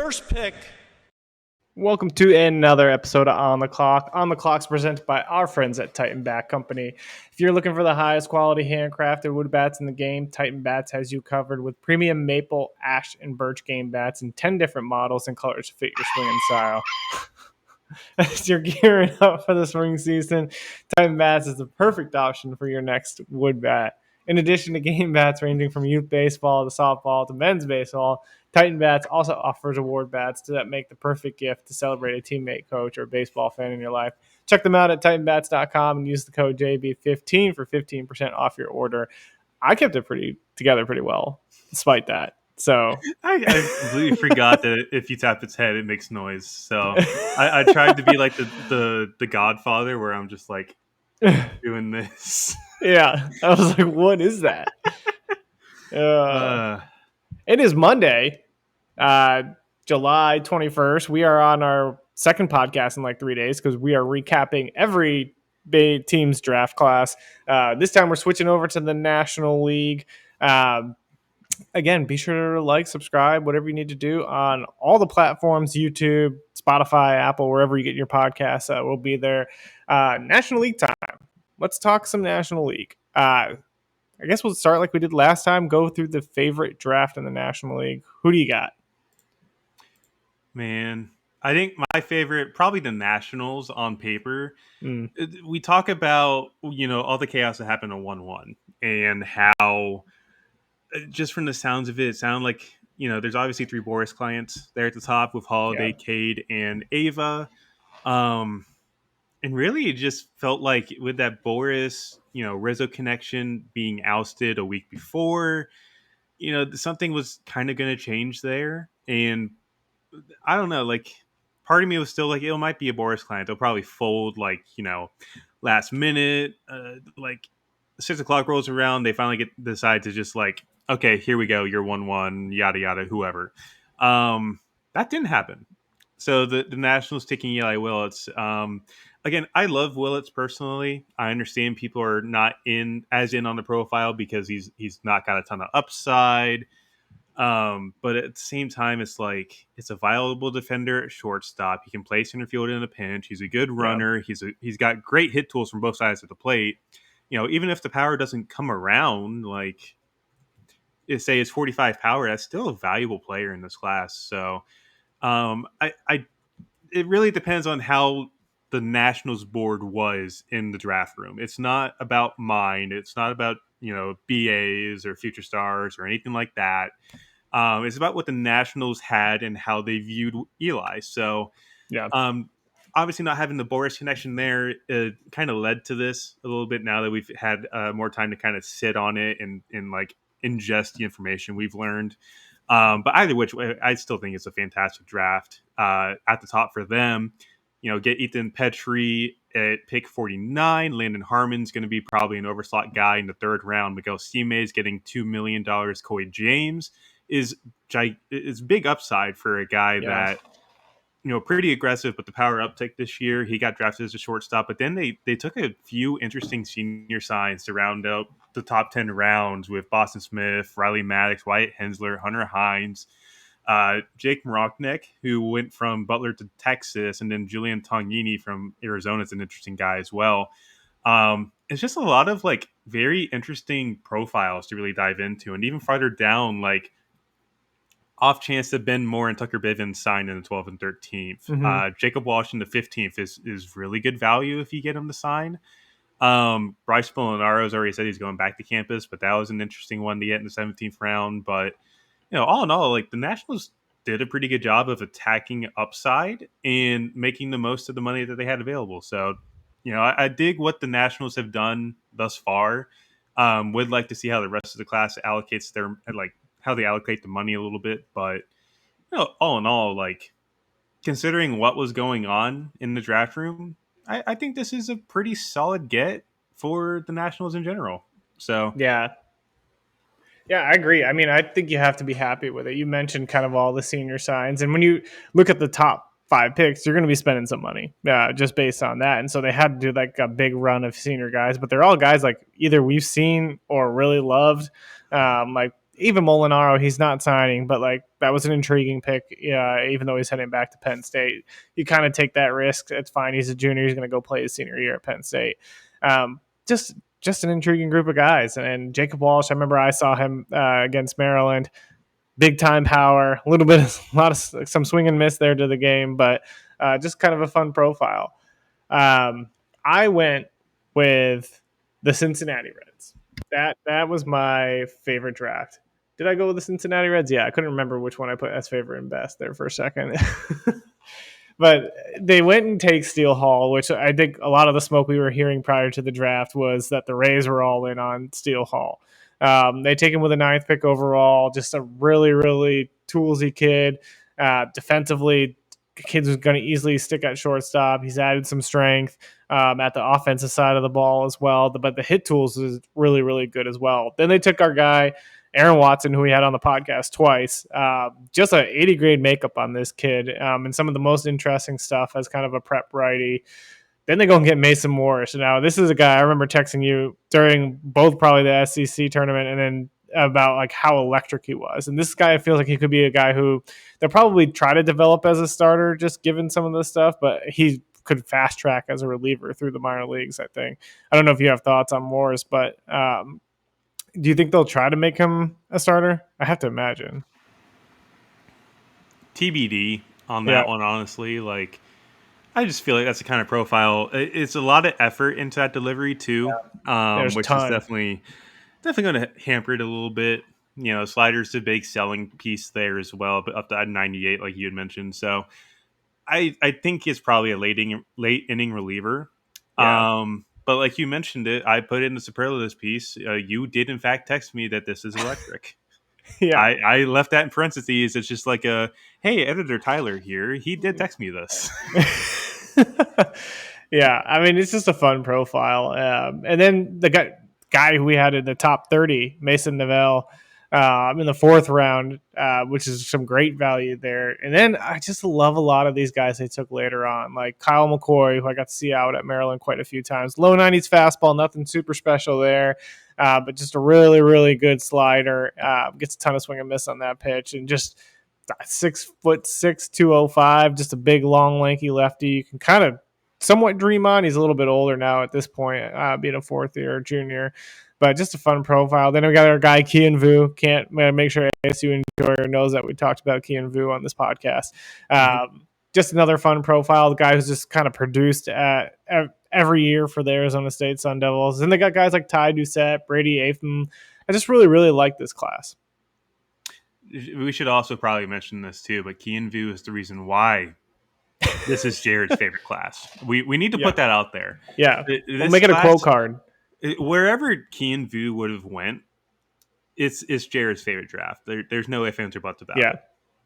First pick. Welcome to another episode of On the Clock. On the Clock's presented by our friends at Titan Bat Company. If you're looking for the highest quality handcrafted wood bats in the game, Titan Bats has you covered with premium maple, ash, and birch game bats in 10 different models and colors to fit your swinging style. As you're gearing up for the spring season, Titan Bats is the perfect option for your next wood bat. In addition to game bats ranging from youth baseball to softball to men's baseball, Titan Bats also offers award bats that make the perfect gift to celebrate a teammate, coach, or baseball fan in your life. Check them out at titanbats.com and use the code JB15 for 15% off your order. I kept it together pretty well, despite that. So I completely forgot that if you tap its head, it makes noise. So I tried to be like the Godfather, where I'm just like doing this. Yeah, I was like, what is that? It is Monday, July 21st. We are on our second podcast in like 3 days because we are recapping every team's draft class. This time we're switching over to the National League. Again, be sure to like, subscribe, whatever you need to do on all the platforms, YouTube, Spotify, Apple, wherever you get your podcasts. We'll be there. National League time. Let's talk some National League. I guess we'll start like we did last time. Go through the favorite draft in the National League. Who do you got? Man, I think my favorite, probably the Nationals on paper. We talk about, all the chaos that happened on 1-1 and how, just from the sounds of it sounded like, there's obviously three Boris clients there at the top with Holiday, Cade, and Ava. And really, it just felt like with that Boris, Rizzo connection being ousted a week before, something was kind of going to change there. And I don't know, like, part of me was still like, it might be a Boris client. They'll probably fold, like, last minute. Like, 6 o'clock rolls around. They finally decide to just, like, okay, here we go. You're 1-1, yada, yada, whoever. That didn't happen. So the Nationals taking Eli Willits. Again, I love Willits personally. I understand people are not as in on the profile because he's not got a ton of upside. But at the same time, it's like it's a viable defender at shortstop. He can play center field in a pinch. He's a good runner. Yeah. He's got great hit tools from both sides of the plate. Even if the power doesn't come around, like say it's 45 power, that's still a valuable player in this class. So it really depends on how the Nationals board was in the draft room. It's not about mine. It's not about, BAs or future stars or anything like that. It's about what the Nationals had and how they viewed Eli. So, obviously not having the Boris connection there kind of led to this a little bit now that we've had more time to kind of sit on it and like ingest the information we've learned. But either which way, I still think it's a fantastic draft at the top for them. Get Ethan Petrie at pick 49. Landon Harmon's going to be probably an overslot guy in the third round. Miguel Stemes getting $2 million. Coy James is big upside for a guy that, pretty aggressive, but the power uptick this year. He got drafted as a shortstop, but then they took a few interesting senior signs to round out the top 10 rounds with Boston Smith, Riley Maddox, Wyatt Hensler, Hunter Hines, Jake Maroknek, who went from Butler to Texas, and then Julian Tongini from Arizona is an interesting guy as well. It's just a lot of like very interesting profiles to really dive into, and even farther down, like off chance that Ben Moore and Tucker Bivens signed in the 12th and 13th. Mm-hmm. Jacob Walsh in the 15th is really good value if you get him to sign. Bryce Polinaro's already said he's going back to campus, but that was an interesting one to get in the 17th round. But, all in all, like the Nationals did a pretty good job of attacking upside and making the most of the money that they had available. So, I dig what the Nationals have done thus far. Would like to see how the rest of the class allocates how they allocate the money a little bit. But, all in all, like considering what was going on in the draft room, I think this is a pretty solid get for the Nationals in general. So, yeah, I agree. I mean, I think you have to be happy with it. You mentioned kind of all the senior signs. And when you look at the top 5 picks, you're going to be spending some money just based on that. And so they had to do like a big run of senior guys, but they're all guys like either we've seen or really loved. Like even Molinaro, he's not signing, but like that was an intriguing pick. Yeah, even though he's heading back to Penn State, you kind of take that risk. It's fine. He's a junior. He's going to go play his senior year at Penn State. Um, just an intriguing group of guys. And Jacob Walsh, I remember I saw him against Maryland. Big time power, a little bit, a lot of some swing and miss there to the game, but just kind of a fun profile. I went with the Cincinnati Reds. That was my favorite draft. Did I go with the Cincinnati Reds? Yeah, I couldn't remember which one I put as favorite and best there for a second. But they went and take Steele Hall, which I think a lot of the smoke we were hearing prior to the draft was that the Rays were all in on Steele Hall. They take him with a ninth pick overall, just a really, really toolsy kid. Defensively, kid who's going to easily stick at shortstop. He's added some strength at the offensive side of the ball as well. But the hit tools is really, really good as well. Then they took our guy, Aaron Watson, who we had on the podcast twice. Just a 80 grade makeup on this kid, and some of the most interesting stuff as kind of a prep righty. Then they go and get Mason Morris. Now, this is a guy I remember texting you during both probably the SEC tournament and then about like how electric he was. And this guy feels like he could be a guy who they'll probably try to develop as a starter, just given some of this stuff, but he could fast track as a reliever through the minor leagues, I think. I don't know if you have thoughts on Morris, but do you think they'll try to make him a starter? I have to imagine. TBD on Yeah. that one, honestly. Like, I just feel like that's the kind of profile. It's a lot of effort into that delivery too, There's a which is ton. definitely going to hamper it a little bit. You know, slider's a big selling piece there as well, but up to 98, like you had mentioned. So I think he's probably a late inning reliever. Yeah. But like you mentioned it, I put in the superlatives piece. You did in fact text me that this is electric. Yeah. I left that in parentheses. It's just like hey, editor Tyler here. He did text me this. Yeah, I mean it's just a fun profile. And then the guy who we had in the top 30, Mason Novell, in the fourth round, which is some great value there. And then I just love a lot of these guys they took later on, like Kyle McCoy, who I got to see out at Maryland quite a few times. Low 90s fastball, nothing super special there. But just a really, really good slider. Gets a ton of swing and miss on that pitch, and just 6'6", 205, just a big, long, lanky lefty. You can kind of somewhat dream on. He's a little bit older now at this point, being a fourth year junior, but just a fun profile. Then we got our guy Kian Vu. Can't make sure ASU enjoyer knows that we talked about Kian Vu on this podcast. Just another fun profile. The guy who's just kind of produced at every year for the Arizona State Sun Devils. And they got guys like Ty Doucette, Brady Atham. I just really, really like this class. We should also probably mention this too, but Kian Vu is the reason why this is Jared's favorite class. We need to put that out there. Yeah, This we'll make it a quote card. Wherever Kian Vu would have went, it's Jared's favorite draft. There's no ifs, ands, or buts about it.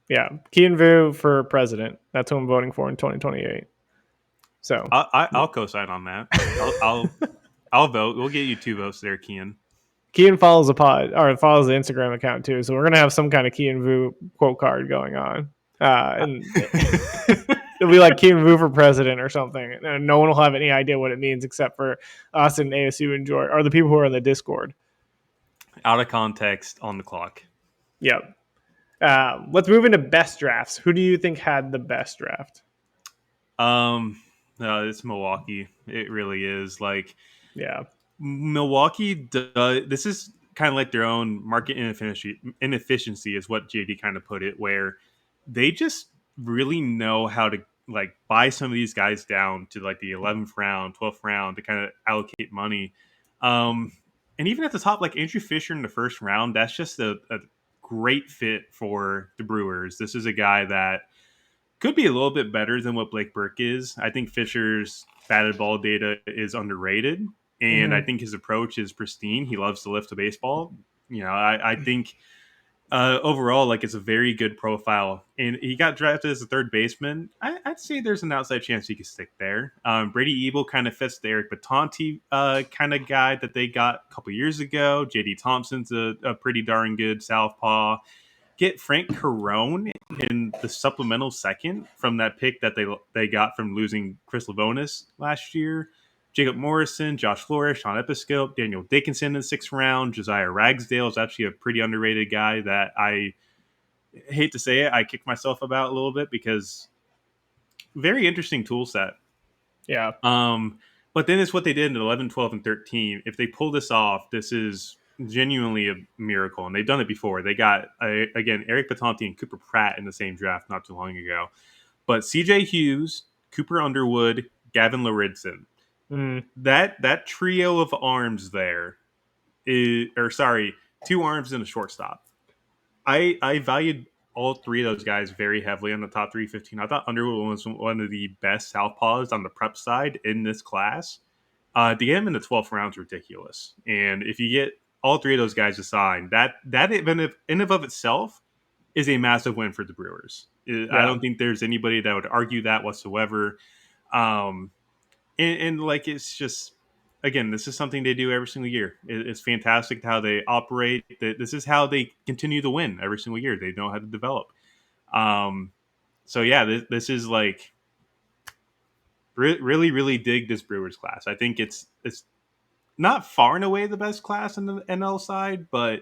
Yeah. Kian Vu for president. That's who I'm voting for in 2028. So I'll co-sign on that. I'll vote. We'll get you 2 votes there, Kian. Kian follows the follows the Instagram account too. So we're gonna have some kind of Kian Vu quote card going on, and it'll be like Kian Vu for president or something. And no one will have any idea what it means except for us and ASU enjoy, or the people who are in the Discord. Out of context on the clock. Yep. Let's move into best drafts. Who do you think had the best draft? No, it's Milwaukee. It really is. Like, yeah, Milwaukee does. This is kind of like their own market inefficiency is what JD kind of put it, where they just really know how to like buy some of these guys down to like the 11th round, 12th round to kind of allocate money. And even at the top, like Andrew Fisher in the first round, that's just a great fit for the Brewers. This is a guy that could be a little bit better than what Blake Burke is. I think Fisher's batted ball data is underrated, and I think his approach is pristine. He loves to lift the baseball. You know, I think overall, like, it's a very good profile. And he got drafted as a third baseman. I'd say there's an outside chance he could stick there. Brady Ebel kind of fits the Eric Batanti kind of guy that they got a couple years ago. JD Thompson's a pretty darn good southpaw. Get Frank Carone in the supplemental second from that pick that they got from losing Chris Lavonis last year. Jacob Morrison, Josh Flores, Sean Episcope, Daniel Dickinson in the 6th round. Josiah Ragsdale is actually a pretty underrated guy that I hate to say it, I kick myself about a little bit because very interesting tool set. Yeah. But then it's what they did in 11, 12, and 13. If they pull this off, this is genuinely a miracle. And they've done it before. They got, again, Eric Patonti and Cooper Pratt in the same draft not too long ago. But CJ Hughes, Cooper Underwood, Gavin Lauridsen. Mm. That trio of arms there is, or sorry, 2 arms and a shortstop. I valued all 3 of those guys very heavily on the top 315. I thought Underwood was one of the best southpaws on the prep side in this class. To get him in the 12th round is ridiculous. And if you get all 3 of those guys assigned, that in and of itself is a massive win for the Brewers. I Yeah. don't think there's anybody that would argue that whatsoever. Um, and like it's just again, this is something they do every single year. It's fantastic how they operate. This is how they continue to win every single year. They know how to develop. Um, so yeah, this is like really really dig this Brewers class. I think it's not far and away the best class in the NL side, but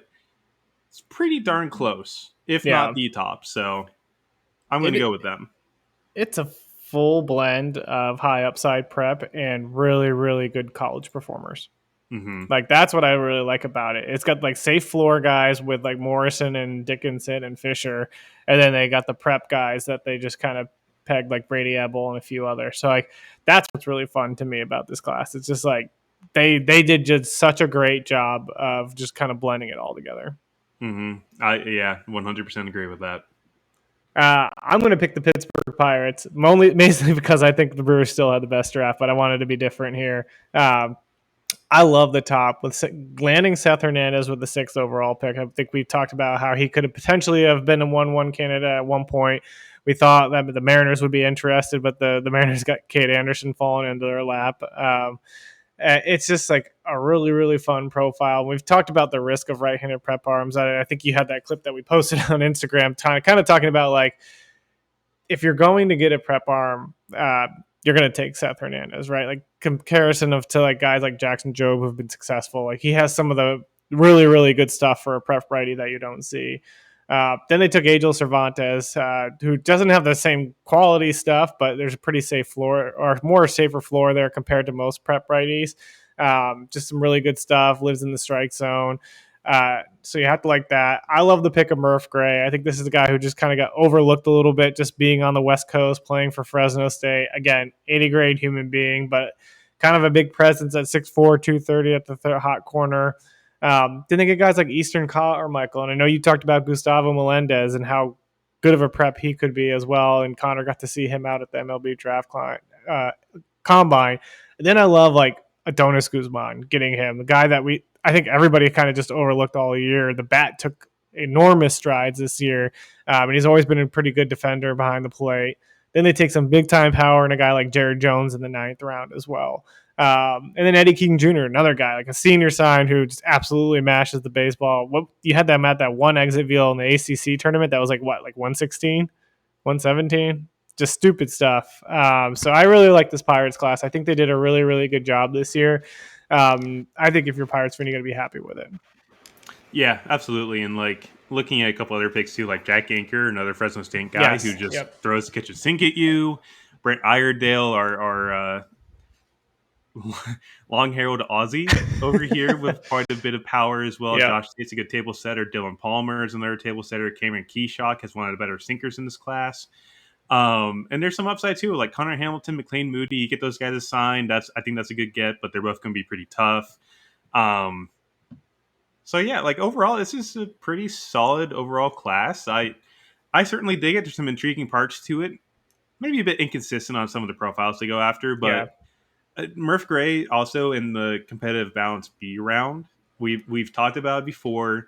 it's pretty darn close, if Yeah. not the top. So I'm going to It go with them. it's a full blend of high upside prep and really, really good college performers. Mm-hmm. Like that's what I really like about it. It's got like safe floor guys with like Morrison and Dickinson and Fisher, and then they got the prep guys that they just kind of pegged like Brady Ebel and a few others. So like that's what's really fun to me about this class. It's just like they did just such a great job of just kind of blending it all together. Mm-hmm. 100% agree with that. I'm going to pick the Pittsburgh Pirates, mainly because I think the Brewers still had the best draft, but I wanted to be different here. I love the top with landing Seth Hernandez with the 6th overall pick. I think we talked about how he could have potentially have been a 1-1 candidate at one point. We thought that the Mariners would be interested, but the Mariners got Cade Anderson falling into their lap. It's just like a really, really fun profile. We've talked about the risk of right-handed prep arms. I think you had that clip that we posted on Instagram, kind of talking about like if you're going to get a prep arm, you're going to take Seth Hernandez, right? Like comparison of to like guys like Jackson Jobe who've been successful. Like he has some of the really, really good stuff for a prep righty that you don't see. Then they took Angel Cervantes, who doesn't have the same quality stuff, but there's a pretty safe floor or more safer floor there compared to most prep righties. Just some really good stuff. Lives in the strike zone. So you have to like that. I love the pick of Murph Gray. I think this is a guy who just kind of got overlooked a little bit, just being on the West Coast, playing for Fresno State. Again, 80 grade human being, but kind of a big presence at 6'4", 230 at the hot corner. Then they get guys like Eastern Carmichael, and I know you talked about Gustavo Melendez and how good of a prep he could be as well. And Connor got to see him out at the MLB Draft combine. And then I love like Adonis Guzman, getting him, the guy that I think everybody kind of just overlooked all year. The bat took enormous strides this year, and he's always been a pretty good defender behind the plate. Then they take some big time power in a guy like Jared Jones in the 9th round as well. And then Eddie King Jr., another guy, like a senior sign who just absolutely mashes the baseball. What you had them at that one exit view in the ACC tournament that was like 116, 117, just stupid stuff. So I really like this Pirates class. I think they did a really, really good job this year. I think if you're a Pirates fan, you're going to be happy with it. Yeah, absolutely. And like looking at a couple other picks too, like Jack Anker, another Fresno State guy who just throws the kitchen sink at you. Brent Iredale, our long-haired Aussie over here with quite a bit of power as well. Josh State's a good table setter. Dylan Palmer is another table setter. Cameron Keyshock has one of the better sinkers in this class. And there's some upside too, like Connor Hamilton, McLean Moody. You get those guys assigned. I think that's a good get, but they're both going to be pretty tough. So yeah, like overall, this is a pretty solid overall class. I certainly dig it. There's some intriguing parts to it. Maybe a bit inconsistent on some of the profiles to go after, but Murph Gray also in the competitive balance B round. We've talked about it before.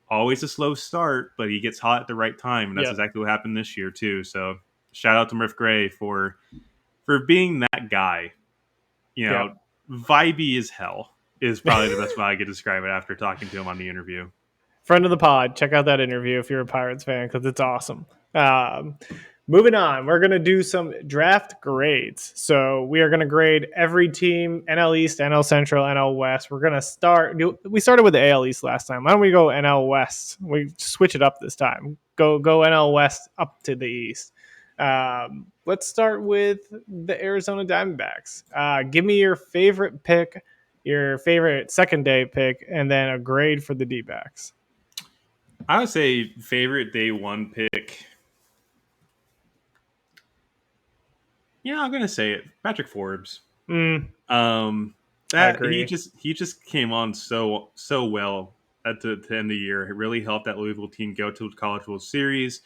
Always a slow start, but he gets hot at the right time, and that's exactly what happened this year too. So shout out to Murph Gray for being that guy. You know, vibey as hell is probably the best way I could describe it after talking to him on the interview. Friend of the pod, check out that interview if you're a Pirates fan because it's awesome. Moving on, we're going to do some draft grades. So we are going to grade every team, NL East, NL Central, NL West. We're going to we started with the AL East last time. Why don't we go NL West? We switch it up this time. Go NL West up to the East. Let's start with the Arizona Diamondbacks. Give me your favorite pick, your favorite second day pick, and then a grade for the D-backs. I would say favorite day one pick. Yeah, I'm gonna say it. Patrick Forbes. Um, I that agree. he just came on so well at the end of the year. It really helped that Louisville team go to the College World Series.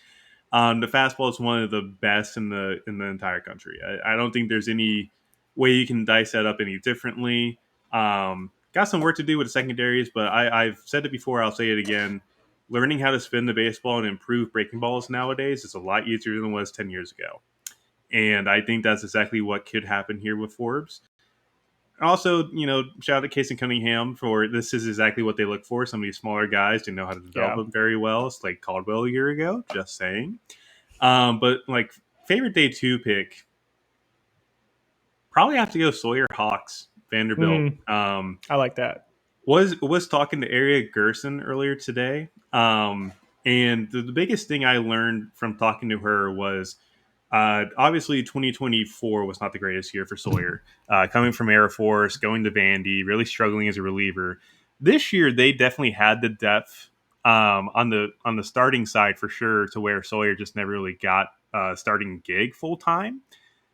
The fastball is one of the best in the entire country. I don't think there's any way you can dice that up any differently. Got some work to do with the secondaries, but I've said it before. I'll say it again. Learning how to spin the baseball and improve breaking balls nowadays is a lot easier than it was 10 years ago. And I think that's exactly what could happen here with Forbes. Also, shout out to Case and Cunningham for this is exactly what they look for. Some of these smaller guys to know how to develop Yeah. them very well. It's like Caldwell a year ago, just saying. But like favorite day two pick, probably have to go Sawyer Hawks, Vanderbilt. I like that. Was talking to Ariel Gerson earlier today. And the biggest thing I learned from talking to her was obviously 2024 was not the greatest year for Sawyer. Coming from Air Force, going to Vandy, really struggling as a reliever. This year they definitely had the depth on the starting side for sure, to where Sawyer just never really got a starting gig full time.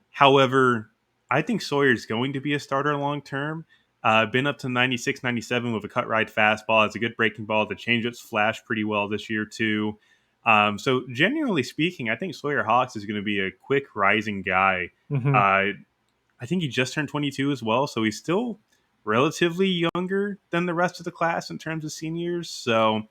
However, I think Sawyer is going to be a starter long term. Been up to 96, 97 with a cut right fastball. It's a good breaking ball. The changeups flash pretty well this year too. So generally speaking, I think Sawyer Hawks is going to be a quick rising guy. Mm-hmm. I think he just turned 22 as well, so he's still relatively younger than the rest of the class in terms of seniors. So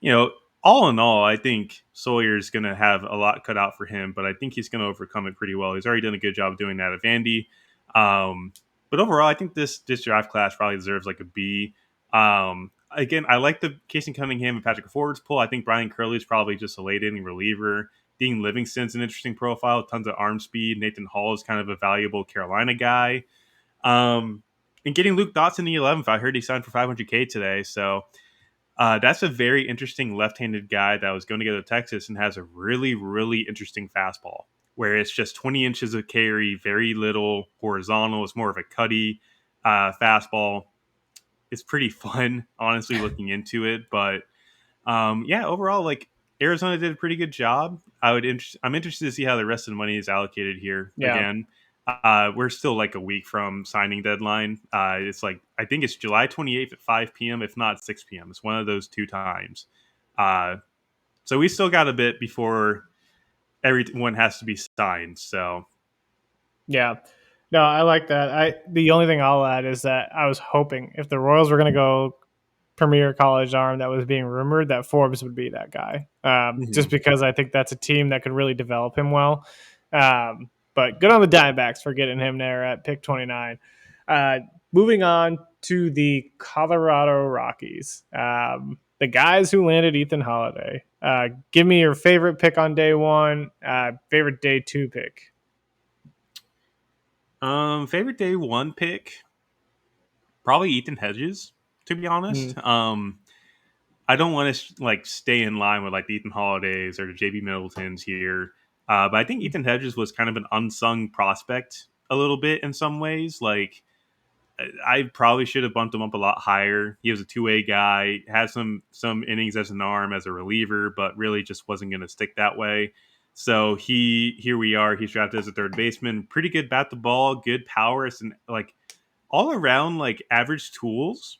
you know, all in all, I think Sawyer's going to have a lot cut out for him, but I think he's going to overcome it pretty well. He's already done a good job doing that at Vandy. But overall, I think this draft class probably deserves like a B. Again, I like the Casey Cunningham and Patrick Forbes pull. I think Brian Curley is probably just a late inning reliever. Dean Livingston's an interesting profile, tons of arm speed. Nathan Hall is kind of a valuable Carolina guy. And getting Luke Dotson in the 11th, I heard he signed for 500K today. So that's a very interesting left-handed guy that was going to go to Texas and has a really, really interesting fastball where it's just 20 inches of carry, very little horizontal. It's more of a cutty fastball. It's pretty fun, honestly, looking into it. But yeah, overall, like Arizona did a pretty good job. I'm interested to see how the rest of the money is allocated here. Yeah. Again, we're still like a week from signing deadline. It's like I think it's July 28th at 5 p.m. If not 6 p.m. It's one of those two times. Uh, so we still got a bit before everyone has to be signed. So Yeah. No, I like that. The only thing I'll add is that I was hoping if the Royals were going to go premier college arm that was being rumored, that Forbes would be that guy. Just because I think that's a team that could really develop him well. But good on the Diamondbacks for getting him there at pick 29. Moving on to the Colorado Rockies. The guys who landed Ethan Holiday. Give me your favorite pick on day one, favorite day two pick. favorite day one pick, probably Ethan Hedges. To be honest, Mm, I don't want to like stay in line with like the Ethan Holidays or the JB Middletons here, but I think Ethan Hedges was kind of an unsung prospect a little bit in some ways. Like I probably should have bumped him up a lot higher. He was a two-way guy, had some innings as an arm as a reliever, but really just wasn't going to stick that way. So here we are. He's drafted as a third baseman. Pretty good bat the ball, good power, and like all around like average tools,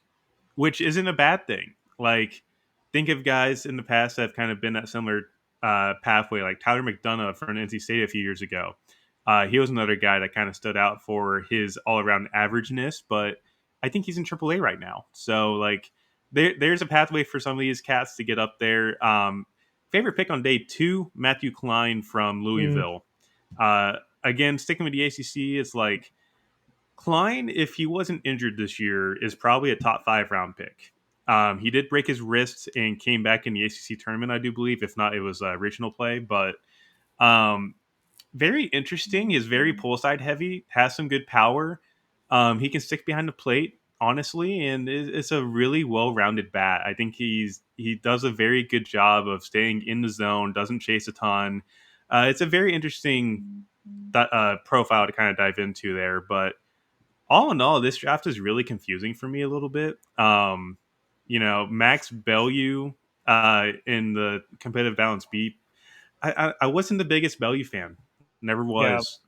which isn't a bad thing. Like, think of guys in the past that have kind of been that similar pathway, like Tyler McDonough from NC State a few years ago. He was another guy that kind of stood out for his all around averageness, but I think he's in AAA right now. So, like, there's a pathway for some of these cats to get up there. Favorite pick on day two, Matthew Klein from mm, Louisville. Again, sticking with the ACC, it's like Klein, if he wasn't injured this year, is probably a top 5 round pick. He did break his wrist and came back in the ACC tournament, I do believe. If not, it was regional play. But very interesting. He's very pull side heavy, has some good power. He can stick behind the plate, honestly, and it's a really well rounded bat. I think he does a very good job of staying in the zone, doesn't chase a ton. It's a very interesting profile to kind of dive into there. But all in all, this draft is really confusing for me a little bit. Max Bellew in the competitive balance beat. I wasn't the biggest Bellew fan. Never Yeah. was.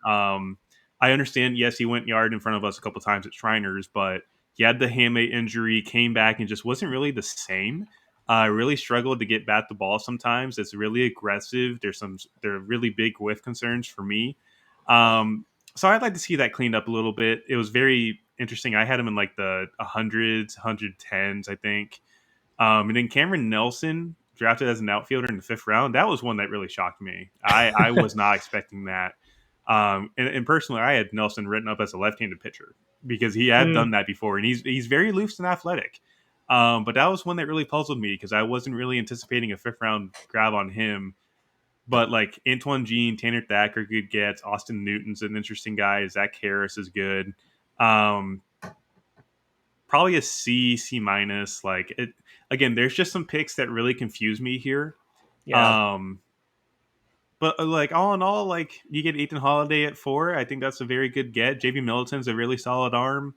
I understand. Yes, he went yard in front of us a couple times at Shriners, but he had the hamate injury, came back, and just wasn't really the same. Really struggled to get bat the ball sometimes. It's really aggressive. There are really big whiff concerns for me. Um, so I'd like to see that cleaned up a little bit. It was very interesting. I had him in like the hundreds, 110s, I think. And then Cameron Nelson drafted as an outfielder in the fifth round. That was one that really shocked me. I was not expecting that. And personally, I had Nelson written up as a left-handed pitcher because he had Mm. done that before, and he's very loose and athletic. But that was one that really puzzled me because I wasn't really anticipating a fifth round grab on him. But like Antoine Jean, Tanner Thacker, good gets. Austin Newton's an interesting guy. Zach Harris is good. Um, Probably a C minus. Like it again. There's just some picks that really confuse me here. Yeah. Um, but like all in all, like you get Ethan Holiday at 4. I think that's a very good get. JV Militon's a really solid arm.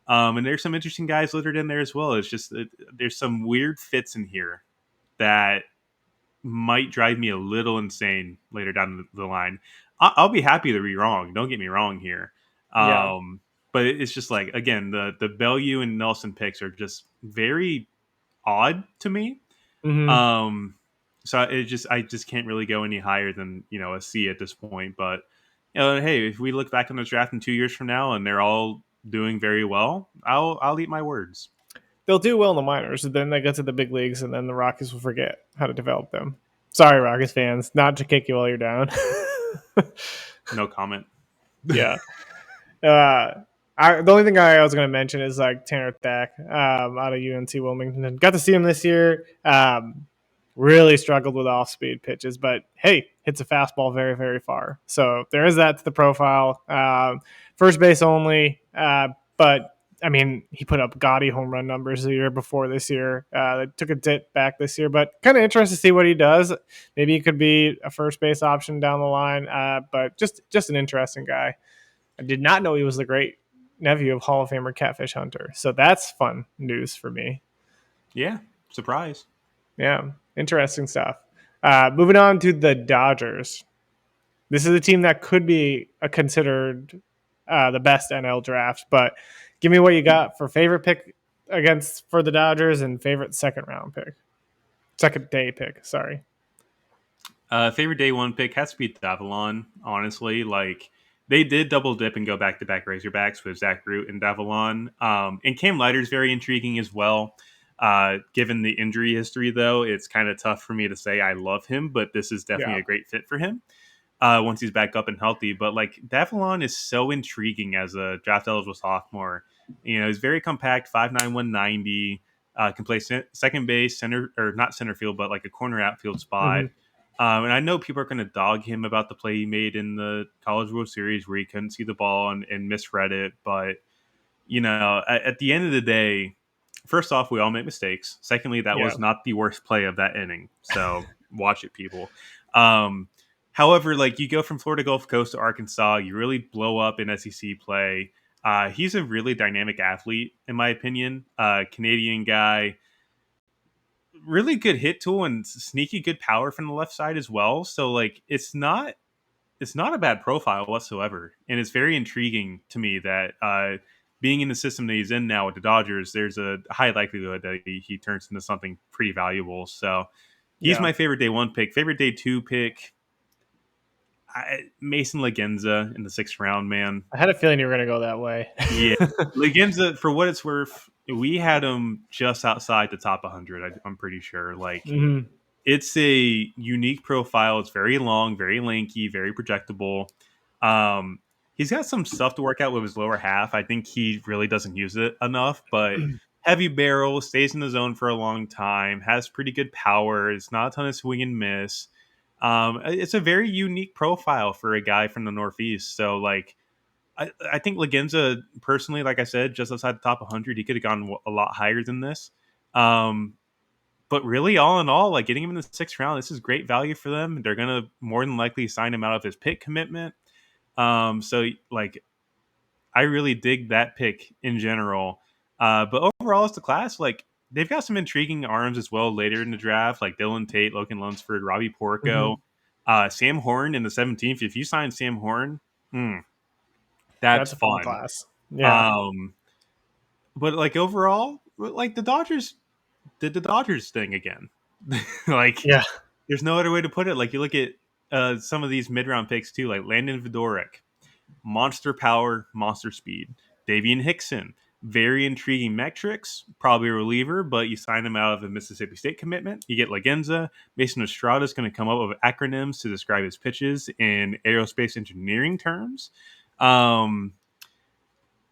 And there's some interesting guys littered in there as well. It's just there's some weird fits in here that might drive me a little insane later down the line. I'll be happy to be wrong. Don't get me wrong here. Yeah. But it's just like again, the Bellew and Nelson picks are just very odd to me. Hmm. Um, so I just can't really go any higher than a C at this point. But hey, if we look back on this draft in 2 years from now and they're all doing very well, I'll eat my words. They'll do well in the minors, and then they get to the big leagues, and then the Rockies will forget how to develop them. Sorry, Rockies fans, not to kick you while you're down. No comment. Yeah. Uh, the only thing I was going to mention is like Tanner Thack out of UNC Wilmington. Got to see him this year. Really struggled with off speed pitches, but hey, hits a fastball very, very far. So there is that to the profile. First base only, but I mean, he put up gaudy home run numbers the year before this year. They took a dip back this year, but kind of interested to see what he does. Maybe he could be a first base option down the line, but just an interesting guy. I did not know he was the great nephew of Hall of Famer Catfish Hunter. So that's fun news for me. Yeah, surprise. Yeah, interesting stuff. Moving on to the Dodgers. This is a team that could be considered the best NL draft, but give me what you got for favorite pick against for the Dodgers and favorite second day pick. Sorry. Favorite day one pick has to be Davalon, honestly. Like, they did double dip and go back to back Razorbacks with Zach Root and Davalon. And Cam Leiter's very intriguing as well. Given the injury history, though, it's kind of tough for me to say I love him, but this is definitely Yeah. a great fit for him once he's back up and healthy. But like Davalon is so intriguing as a draft eligible sophomore. He's very compact, 5'9", 190. Can play second base, center, or not center field, but like a corner outfield spot. Hmm. And I know people are going to dog him about the play he made in the College World Series where he couldn't see the ball and misread it. But, at the end of the day, first off, we all make mistakes. Secondly, that Yeah. was not the worst play of that inning. So watch it, people. Um, However, like you go from Florida Gulf Coast to Arkansas, you really blow up in SEC play. He's a really dynamic athlete, in my opinion. Canadian guy, really good hit tool and sneaky good power from the left side as well. So like it's not a bad profile whatsoever, and it's very intriguing to me that being in the system that he's in now with the Dodgers, there's a high likelihood that he turns into something pretty valuable. So he's Yeah. my favorite day one pick. Favorite day two pick, Mason Legenza in the sixth round, man. I had a feeling you were going to go that way. Yeah, Legenza, for what it's worth, we had him just outside the top 100. I'm pretty sure. Like, Hmm. it's a unique profile. It's very long, very lanky, very projectable. He's got some stuff to work out with his lower half. I think he really doesn't use it enough, but heavy barrel, stays in the zone for a long time, has pretty good power. It's not a ton of swing and miss. It's a very unique profile for a guy from the Northeast. So like, I think Legenza personally, like I said, just outside the top 100, he could have gone a lot higher than this. Um, but really, all in all, like getting him in the 6th round, this is great value for them. They're gonna more than likely sign him out of his pick commitment. So like I really dig that pick in general. But overall, as the class, like they've got some intriguing arms as well later in the draft, like Dylan Tate, Logan Lunsford, Robbie Hmm. Porco, Sam Horn in the 17th. If you sign Sam Horn, That's that's a fun fun. class. Yeah. Um, but like overall, like the Dodgers did the Dodgers thing again. Like Yeah. there's no other way to put it. Like you look at some of these mid round picks too, like Landon Vidorek, monster power, monster speed. Davian Hickson, very intriguing metrics, probably a reliever, but you sign him out of a Mississippi State commitment. You get Legenza. Mason Estrada is going to come up with acronyms to describe his pitches in aerospace engineering terms. Um,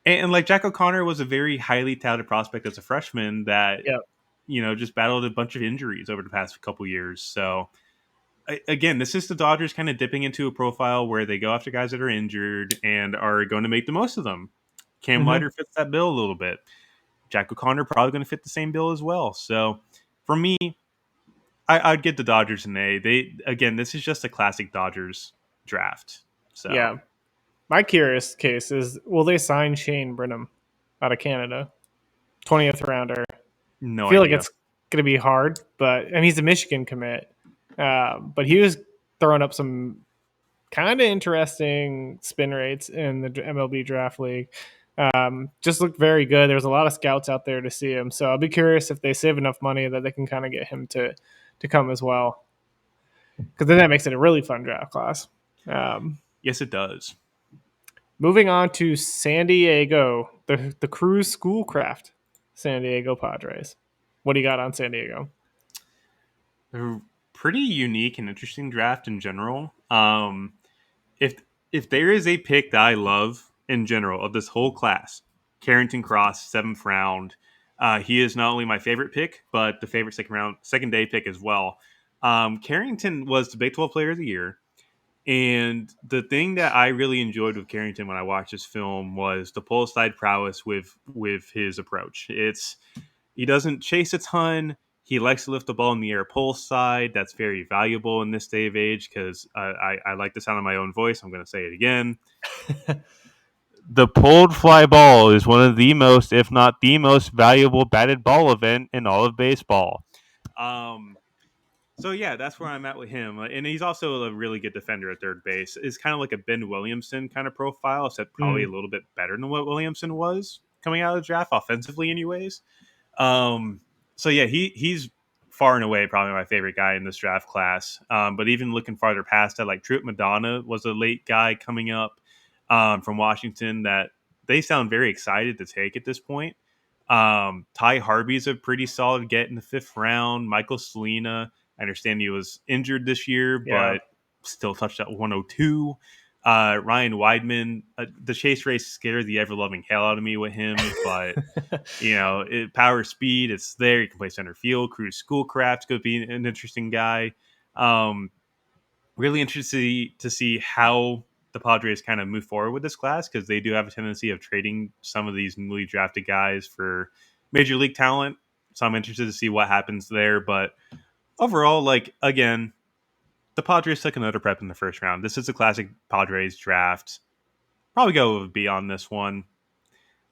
and like Jack O'Connor was a very highly touted prospect as a freshman that, Yeah. just battled a bunch of injuries over the past couple years. So again, this is the Dodgers kind of dipping into a profile where they go after guys that are injured and are going to make the most of them. Cam Hmm. Leiter fits that bill a little bit. Jack O'Connor probably going to fit the same bill as well. So for me, I'd get the Dodgers an A. They again, this is just a classic Dodgers draft. So Yeah. My curious case is, will they sign Shane Brenham out of Canada? 20th rounder. I no feel like idea. it's going to be hard, but he's a Michigan commit. But he was throwing up some kind of interesting spin rates in the MLB Draft League. Just looked very good. There's a lot of scouts out there to see him, so I'll be curious if they save enough money that they can kind of get him to come as well, because then that makes it a really fun draft class. Um, Yes, it does. Moving on to San Diego, the Cruz Schoolcraft San Diego Padres. What do you got on San Diego? A pretty unique and interesting draft in general. If there is a pick that I love in general of this whole class, Carrington Cross, 7th round. He is not only my favorite pick, but the favorite second day pick as well. Carrington was the Big 12 Player of the Year. And the thing that I really enjoyed with Carrington when I watched this film was the pull side prowess with his approach. He doesn't chase a ton. He likes to lift the ball in the air pull side. That's very valuable in this day of age because I like the sound of my own voice. I'm going to say it again. The pulled fly ball is one of the most, if not the most valuable batted ball event in all of baseball. Um, so yeah, that's where I'm at with him, and he's also a really good defender at third base. It's kind of like a Ben Williamson kind of profile, except probably a Mm, little bit better than what Williamson was coming out of the draft offensively, anyways. Um, so yeah, he's far and away probably my favorite guy in this draft class. But even looking farther past that, like Truett Madonna was a late guy coming up from Washington that they sound very excited to take at this point. Ty Harvey's a pretty solid get in the 5th round. Michael Selena, I understand he was injured this year, yeah. but still touched at 102. Ryan Weidman, the chase race scared the ever loving hell out of me with him, but power, speed, it's there. You can play center field. Cruz Schoolcraft could be an interesting guy. Um, really interested to see how the Padres kind of move forward with this class because they do have a tendency of trading some of these newly drafted guys for major league talent. So I'm interested to see what happens there. But overall, like again, the Padres took another prep in the 1st round. This is a classic Padres draft. Probably go with B on this one.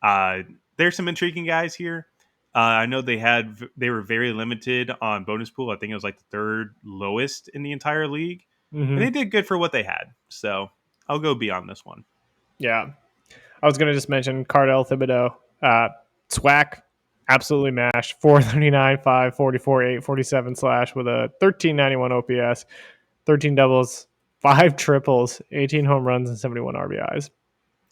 Uh, there's some intriguing guys here. I know they were very limited on bonus pool. I think it was like the 3rd lowest in the entire league, and Hmm. they did good for what they had. So I'll go B on this one. Yeah. I was going to just mention Cardell Thibodeau. Swack, absolutely mashed. 439, 5, 44, 8, 47 slash with a 1391 OPS, 13 doubles, 5 triples, 18 home runs, and 71 RBIs.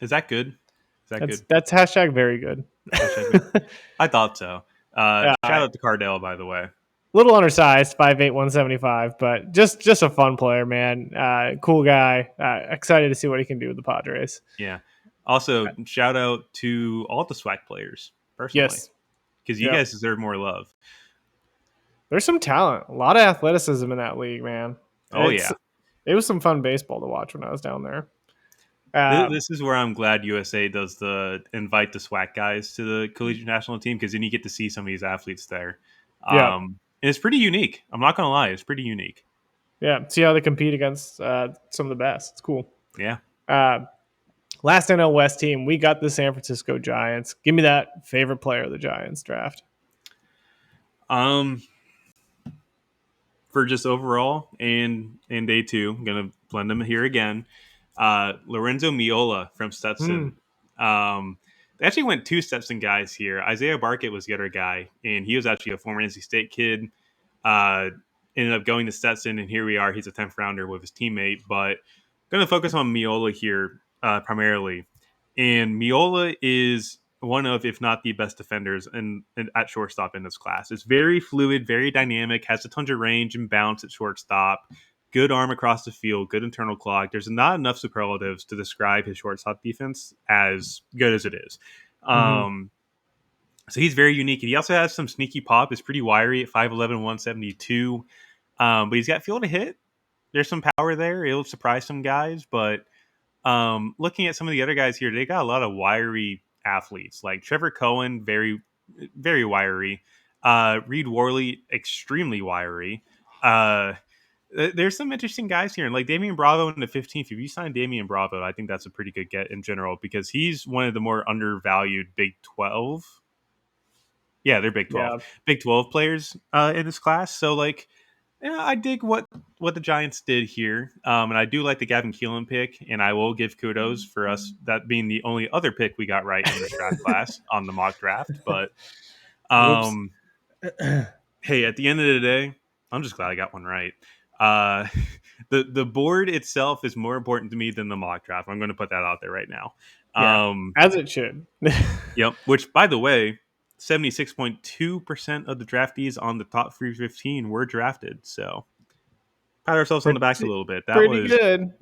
Is that good? Is that good? That's hashtag very good. Hashtag. I thought so. Shout uh, out to Cardell, by the way. Little undersized, 5'8", 175, but just a fun player, man. Cool guy. Excited to see what he can do with the Padres. Yeah. Also, shout out to all the SWAC players personally Yes. because you Yep. guys deserve more love. There's some talent. A lot of athleticism in that league, man. Oh It's yeah. it was some fun baseball to watch when I was down there. Um, This is where I'm glad USA does the invite the SWAC guys to the collegiate national team, because then you get to see some of these athletes there. yeah, And it's pretty unique. I'm not gonna lie, it's pretty unique. yeah. See how they compete against some of the best. It's cool. Yeah. Uh, Last NL West team, we got the San Francisco Giants. Give me that favorite player of the Giants draft. Um, for just overall and day two, I'm gonna blend them here again. Lorenzo Miola from Hmm. Stetson. They actually went two Stetson guys here. Isaiah Barkett was the other guy, and he was actually a former NC State kid. Uh, Ended up going to Stetson, and here we are. He's a 10th rounder with his teammate, but I'm going to focus on Miola here primarily. And Miola is one of, if not the best defenders at shortstop in this class. It's very fluid, very dynamic, has a ton of range and bounce at shortstop, good arm across the field, good internal clock. There's not enough superlatives to describe his shortstop defense as good as it is. Mm-hmm. So he's very unique. And he also has some sneaky pop. He's pretty wiry at 5'11", 172. But he's got feel to hit. There's some power there. It'll surprise some guys. But looking at some of the other guys here, they got a lot of wiry athletes. Like Trevor Cohen, very, very wiry. Reed Worley, extremely wiry. There's some interesting guys here. And like Damian Bravo in the 15th, if you sign Damian Bravo, I think that's a pretty good get in general, because he's one of the more undervalued Big 12. Yeah, they're Yeah. Big 12 players in this class. So like, yeah, I dig what the Giants did here, and I do like the Gavin Keelan pick, and I will give kudos for us that being the only other pick we got right in this draft class on the mock draft. But Whoops. um, hey, at the end of the day, I'm just glad I got one right. Uh, the board itself is more important to me than the mock draft. I'm going to put that out there right now. Yeah, Um, as it should. Yep. Which, by the way, 76.2% of the draftees on the top 315 were drafted. So pat ourselves on the back a pretty, little bit. pretty good.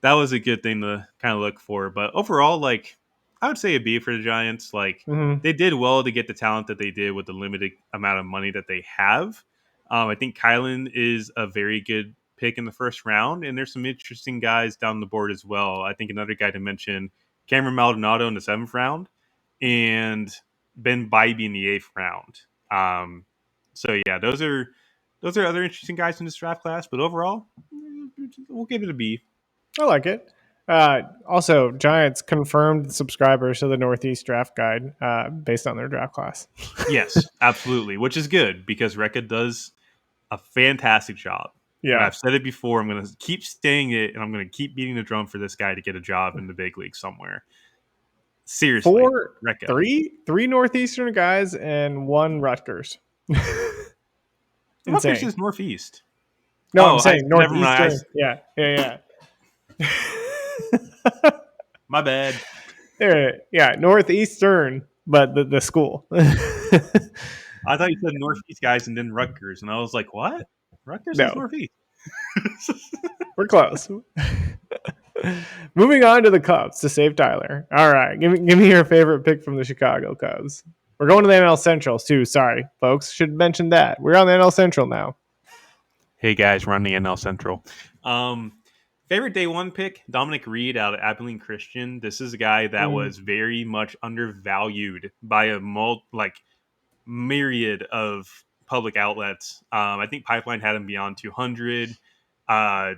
That was a good thing to kind of look for. But overall, like, I would say a B for the Giants. Like, Mm-hmm. they did well to get the talent that they did with the limited amount of money that they have. I think Kylan is a very good pick in the first round, and there's some interesting guys down the board as well. I think another guy to mention, Cameron Maldonado in the 7th round, and Ben Bybee in the 8th round. So yeah, those are other interesting guys in this draft class. But overall, we'll give it a B. I like it. Also, Giants confirmed subscribers to the Northeast Draft Guide based on their draft class. Yes, absolutely, which is good because Rekka does a fantastic job. And Yeah. I've said it before, I'm going to keep saying it, and I'm going to keep beating the drum for this guy to get a job in the big league somewhere. Seriously, Four, Rekka. three Northeastern guys and one Rutgers. Rutgers Insane. is Northeast. No, I'm Oh, saying never mind. Northeastern. Yeah, yeah, yeah. My bad. Yeah, Northeastern, but the school. I thought you said Northeast guys and then Rutgers, and I was like, what? Rutgers is No, Northeast. we're close. Moving on to the Cubs to save Tyler. All right, give me your favorite pick from the Chicago Cubs. We're going to the NL Central too. Sorry, folks, should mention that we're on the NL Central now. Hey guys, we're on the NL Central. Um, Favorite day one pick, Dominic Reed out of Abilene Christian. This is a guy that Mm, was very much undervalued by myriad of public outlets. I think Pipeline had him beyond 200. Uh,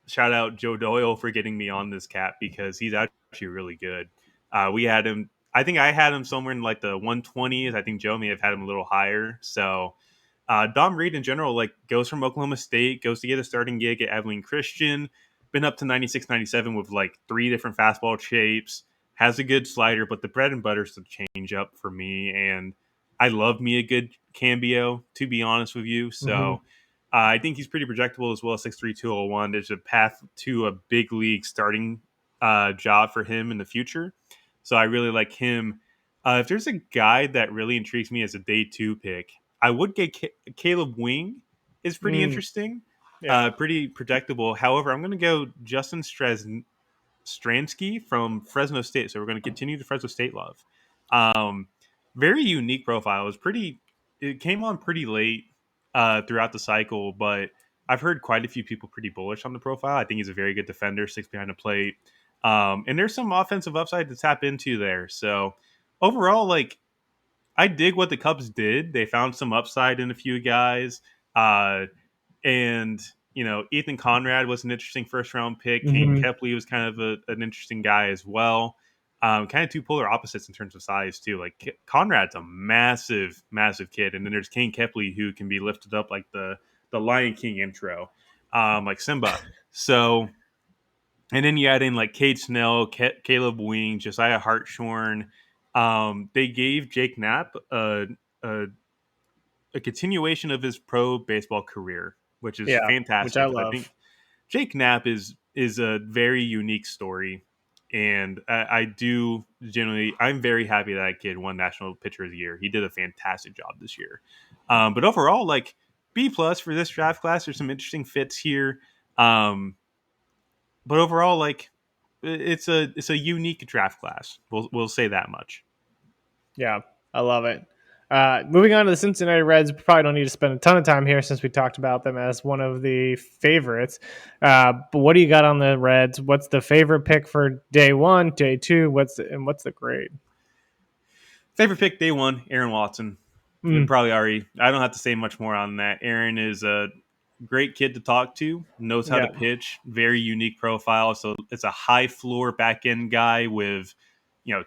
Shout out Joe Doyle for getting me on this cat because he's actually really good. We had him. I think I had him somewhere in like the 120s. I think Joe may have had him a little higher. So Dom Reed in general, like, goes from Oklahoma State, goes to get a starting gig at Abilene Christian, been up to 96, 97 with like 3 different fastball shapes, has a good slider, but the bread and butter is the change up for me. And I love me a good cambio, to be honest with you. mm-hmm. So I think he's pretty projectable as well, 6'3", 201. There's a path to a big league starting job for him in the future. So I really like him. If there's a guy that really intrigues me as a day 2 pick, I would get Caleb Wing. Is pretty Mm, interesting, yeah. pretty projectable. However, I'm going to go Justin Stransky from Fresno State. So we're going to continue the Fresno State love. Um, Very unique profile. It came on pretty late throughout the cycle, but I've heard quite a few people pretty bullish on the profile. I think he's a very good defender, six behind the plate. And there's some offensive upside to tap into there. So overall, like, I dig what the Cubs did. They found some upside in a few guys. Uh, and, Ethan Conrad was an interesting first round pick. Kane Hmm. Kepley was kind of an interesting guy as well. Kind of two polar opposites in terms of size, too. Like, Conrad's a massive, massive kid. And then there's Kane Kepley, who can be lifted up like the Lion King intro, like Simba. So, and then you add in like Cade Snell, Caleb Wing, Josiah Hartshorn. They gave Jake Knapp a continuation of his pro baseball career, which is Yeah, which I fantastic because I think love. Jake Knapp is a very unique story, and I do generally I'm very happy that kid won National Pitcher of the Year. He did a fantastic job this year. But overall, like B plus for this draft class. There's some interesting fits here. Um, but overall, like it's a unique draft class. We'll say that much. Yeah, I love it. Moving on to the Cincinnati Reds, we probably don't need to spend a ton of time here since we talked about them as one of the favorites. But what do you got on the Reds? What's the favorite pick for day one, day two? What's the grade? Favorite pick day one, Aaron Watson. Mm, Probably already. I don't have to say much more on that. Aaron is a great kid to talk to. Knows how to yeah, pitch. Very unique profile. So it's a high floor back end guy with,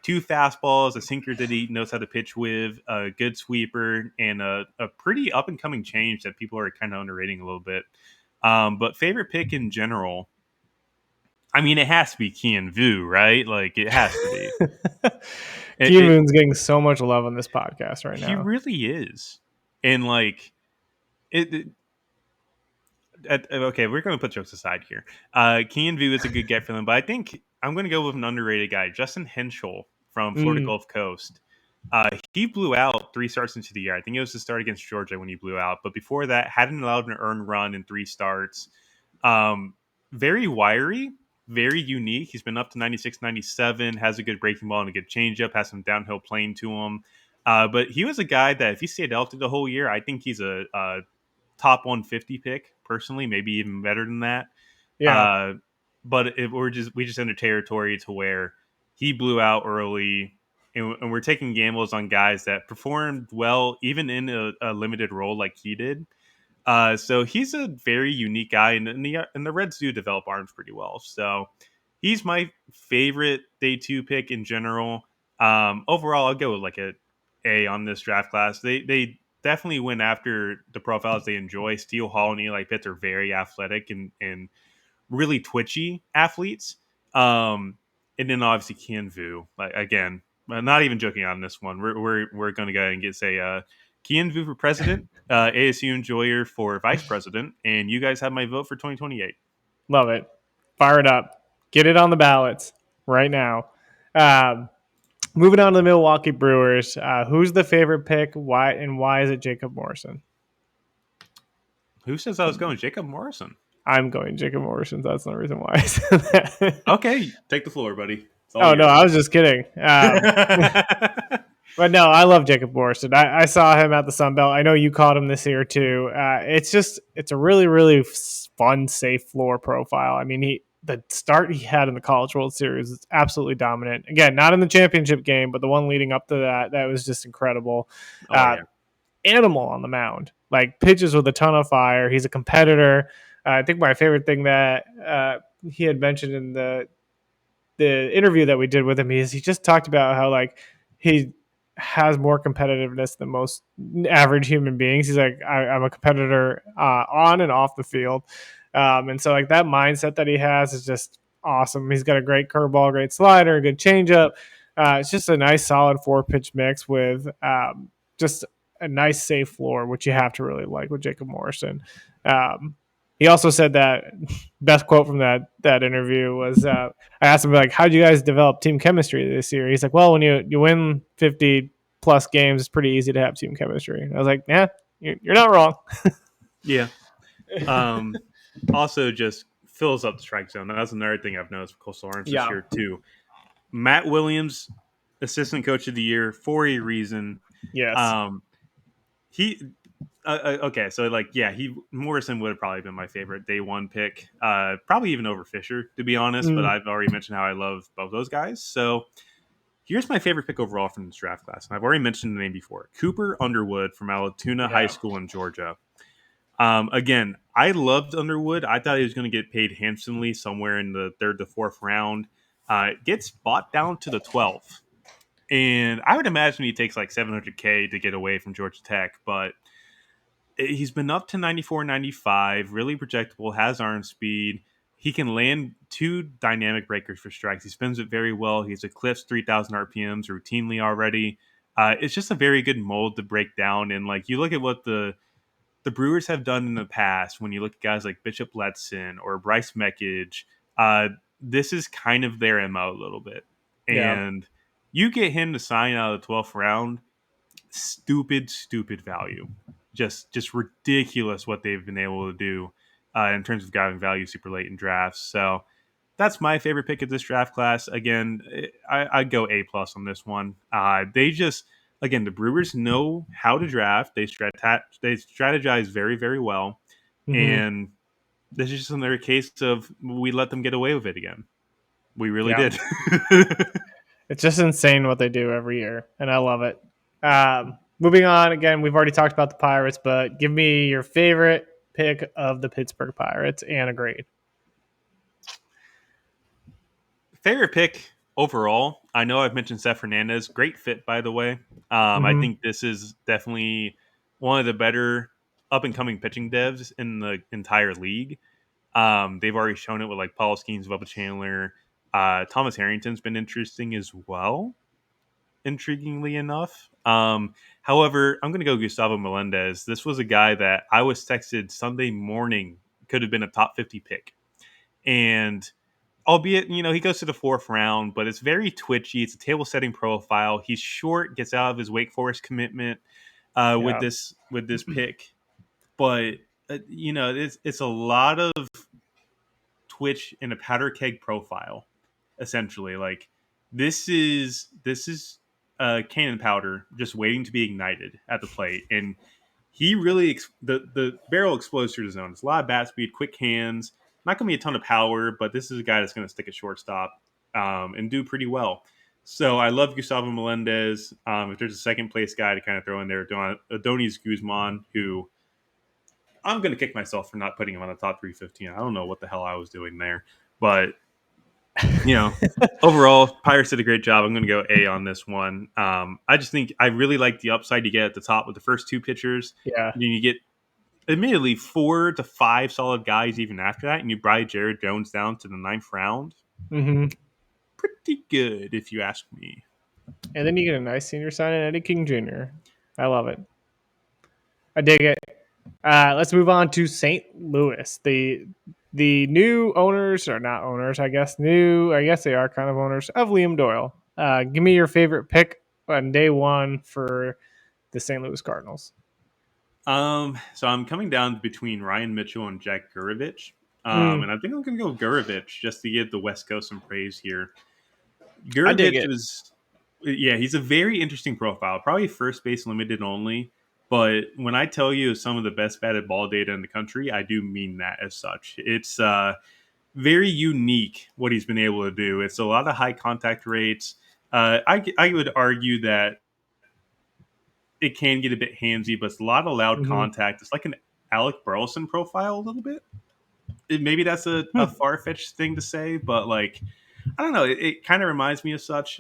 two fastballs, a sinker that he knows how to pitch with, a good sweeper, and a pretty up and coming change that people are kind of underrating a little bit. But favorite pick in general, I mean, it has to be Kian Vu, right? Like it has to be. It, Key it Moon's getting so much love on this podcast right he now. really is, and like it okay, we're going to put jokes aside here. Kian Vu is a good get for them, but I think I'm going to go with an underrated guy, Justin Henschel from Florida Mm, Gulf Coast. He blew out three starts into the year. I think it was the start against Georgia when he blew out, but before that, hadn't allowed an earned run in three starts. Um, Very wiry, very unique. He's been up to 96, 97, has a good breaking ball and a good changeup, has some downhill playing to him. But he was a guy that if he stayed healthy the whole year, I think he's a top 150 pick personally, maybe even better than that. yeah, Uh, but if we just enter territory to where he blew out early, and we're taking gambles on guys that performed well even in a limited role like he did. So he's a very unique guy, and the Reds do develop arms pretty well. So he's my favorite day two pick in general. Overall, I'll go with like a on this draft class. They definitely went after the profiles they enjoy. Steele Hall and Eli Pitts are very athletic and really twitchy athletes. And then obviously Kian Vu. Like again, not even joking on this one. We're going to go ahead and say Kian Vu for president, ASU Enjoyer for vice president, and you guys have my vote for 2028. love it. Fire it up. Get it on the ballots right now. Um, Moving on to the Milwaukee Brewers, who's the favorite pick? Why is it Jacob Morrison? Who says I was going Jacob Morrison? I'm going Jacob Morrison. That's the reason why I said that. Okay, take the floor, buddy. It's all Oh no, yours. I was just kidding. But no, I love Jacob Morrison. I saw him at the Sun Belt. I know you caught him this year too. It's a really fun, safe floor profile. I mean, the start he had in the College World Series is absolutely dominant. Again, not in the championship game, but the one leading up to that was just incredible. Oh Uh, yeah. Animal on the mound, like pitches with a ton of fire. He's a competitor. I think my favorite thing that he had mentioned in the interview that we did with him is he just talked about how like he has more competitiveness than most average human beings. He's like, I'm a competitor on and off the field. And so like that mindset that he has is just awesome. He's got a great curveball, great slider, a good changeup. It's just a nice solid four pitch mix with just a nice safe floor, which you have to really like with Jacob Morrison. Um, he also said that best quote from that interview was I asked him like, "How'd you guys develop team chemistry this year?" He's like, "Well, when you win 50 plus games, it's pretty easy to have team chemistry." And I was like, "Yeah, you're not wrong." Yeah. Um, Also, just fills up the strike zone. That's another thing I've noticed with Coastal Arms this Yeah. year too. Matt Williams, assistant coach of the year for a reason. Yes. Um, he Okay, so like, yeah, he Morrison would have probably been my favorite day one pick, probably even over Fisher, to be honest. But Mm, I've already mentioned how I love both those guys. So here's my favorite pick overall from this draft class, and I've already mentioned the name before: Cooper Underwood from Alatoona High yeah. School in Georgia. Again, I loved Underwood. I thought he was going to get paid handsomely somewhere in the third to fourth round. Gets bought down to the 12th. And I would imagine he takes like 700K to get away from Georgia Tech, but he's been up to 94, 95, really projectable, has arm speed. He can land two dynamic breakers for strikes. He spins it very well. He's eclipsed 3,000 RPMs routinely already. It's just a very good mold to break down. And like, you look at what the Brewers have done in the past, when you look at guys like Bishop Letson or Bryce Meckage, uh, this is kind of their MO a little bit. Yeah. And you get him to sign out of the 12th round, stupid value. Just ridiculous what they've been able to do in terms of driving value super late in drafts. So that's my favorite pick of this draft class. Again, I'd go A plus on this one. They just, again, the Brewers know how to draft. They strategize very well, Hmm. and this is just another case of we let them get away with it again. We really Yeah. did. It's just insane what they do every year, and I love it. Moving on, again, we've already talked about the Pirates, but give me your favorite pick of the Pittsburgh Pirates and a grade. Favorite pick overall. I know I've mentioned Seth Hernandez. Great fit, by the way. I Hmm. think this is definitely one of the better up and coming pitching devs in the entire league. They've already shown it with like Paul Skeens, Bubba Chandler. Thomas Harrington's been interesting as well, intriguingly enough. However, I'm going to go Gustavo Melendez. This was a guy that I was texted Sunday morning could have been a top 50 pick. And albeit, he goes to the fourth round, but it's very twitchy. It's a table setting profile. He's short, gets out of his Wake Forest commitment with Yeah. this pick. But, it's a lot of Twitch in a powder keg profile, essentially. Like this is cannon powder just waiting to be ignited at the plate, and he really the barrel explodes through the zone. It's a lot of bat speed, quick hands. Not going to be a ton of power, but this is a guy that's going to stick at shortstop and do pretty well. So I love Gustavo Melendez. If there's a second place guy to kind of throw in there, Adonis Guzman, who I'm going to kick myself for not putting him on the top 315. I don't know what the hell I was doing there, but you know, overall, Pirates did a great job. I'm going to go A on this one. I just think I really like the upside you get at the top with the first two pitchers. Yeah. And then you get, admittedly, 4 to 5 solid guys even after that, and you buy Jared Jones down to the ninth round. Hmm. Pretty good, if you ask me. And then you get a nice senior sign in Eddie King Jr. I love it. I dig it. Let's move on to St. Louis. The new owners, or not owners, I guess. New, I guess they are kind of owners of Liam Doyle. Give me your favorite pick on day one for the St. Louis Cardinals. So I'm coming down between Ryan Mitchell and Jack Gurevich. Mm, And I think I'm going to go Gurevich just to give the West Coast some praise here. I dig Gurevich it. was, yeah, he's a very interesting profile. Probably first base limited only. But when I tell you some of the best batted ball data in the country, I do mean that as such. It's very unique what he's been able to do. It's a lot of high contact rates. I would argue that it can get a bit handsy, but it's a lot of loud Hmm. contact. It's like an Alec Burleson profile a little bit. Maybe that's a Hmm. far fetched thing to say, but like, I don't know. It kind of reminds me of such.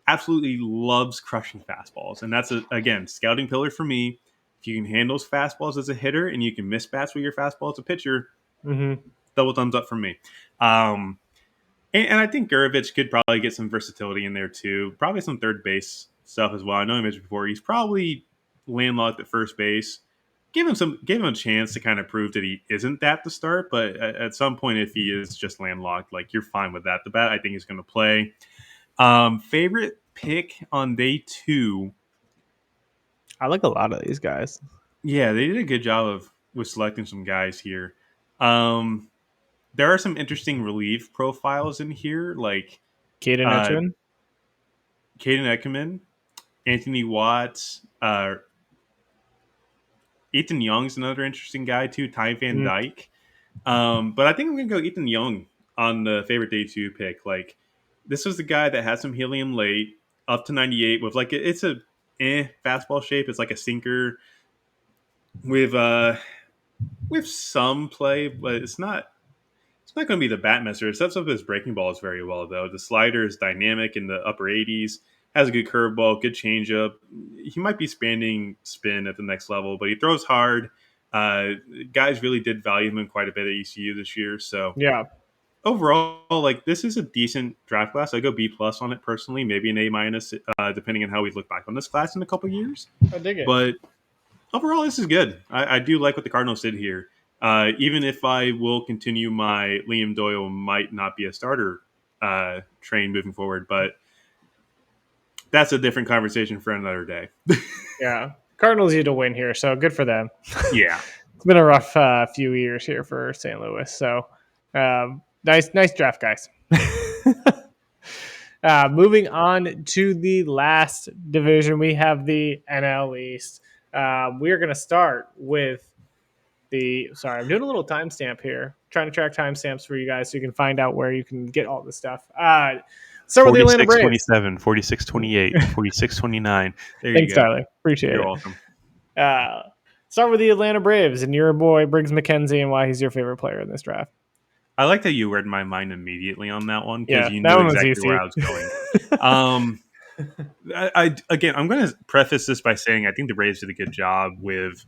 Absolutely loves crushing fastballs, and that's again scouting pillar for me. If you can handle fastballs as a hitter and you can miss bats with your fastball as a pitcher, Hmm. double thumbs up from me. Um, and I think Gurevich could probably get some versatility in there too. Probably some third base stuff as well. I know I mentioned before he's probably landlocked at first base. Give him a chance to kind of prove that he isn't that to start. But at some point, if he is just landlocked, like you're fine with that. The bat I think he's going to play. Favorite pick on day two. I like a lot of these guys. Yeah, they did a good job of with selecting some guys here. Um, there are some interesting relief profiles in here, like Caden uh, Etchman. Caden Eckerman, Anthony Watts, Ethan Young's another interesting guy too. Ty Van Mm, Dyke. But I think I'm gonna go Ethan Young on the favorite day two pick. Like this was the guy that had some helium late, up to 98 with like it's a fastball shape. It's like a sinker with with some play, but it's not going to be the bat messer. It sets up his breaking balls very well, though. The slider is dynamic in the upper 80s, has a good curveball, good changeup. He might be expanding spin at the next level, but he throws hard. Guys really did value him quite a bit at ECU this year. So yeah, overall, like this is a decent draft class. I go B plus on it personally, maybe an A minus, depending on how we look back on this class in a couple years. I dig it. But overall, this is good. I do like what the Cardinals did here. Even if I will continue my Liam Doyle might not be a starter train moving forward, but that's a different conversation for another day. Yeah, Cardinals need to win here, so good for them. Yeah. It's been a rough few years here for St. Louis. So nice draft, guys. Moving on to the last division, we have the NL East. We are going to start with the. Sorry, I'm doing a little timestamp here, trying to track timestamps for you guys so you can find out where you can get all this stuff. Start with the Atlanta Braves. 46-27, 46-28, 46-29. There you Thanks, go. Tyler. Appreciate You're it. welcome. Start with the Atlanta Braves and your boy Briggs McKenzie and why he's your favorite player in this draft. I like that you read my mind immediately on that one because Yeah, you that knew one was exactly where easy. I was going. Um, again, I'm going to preface this by saying I think the Braves did a good job with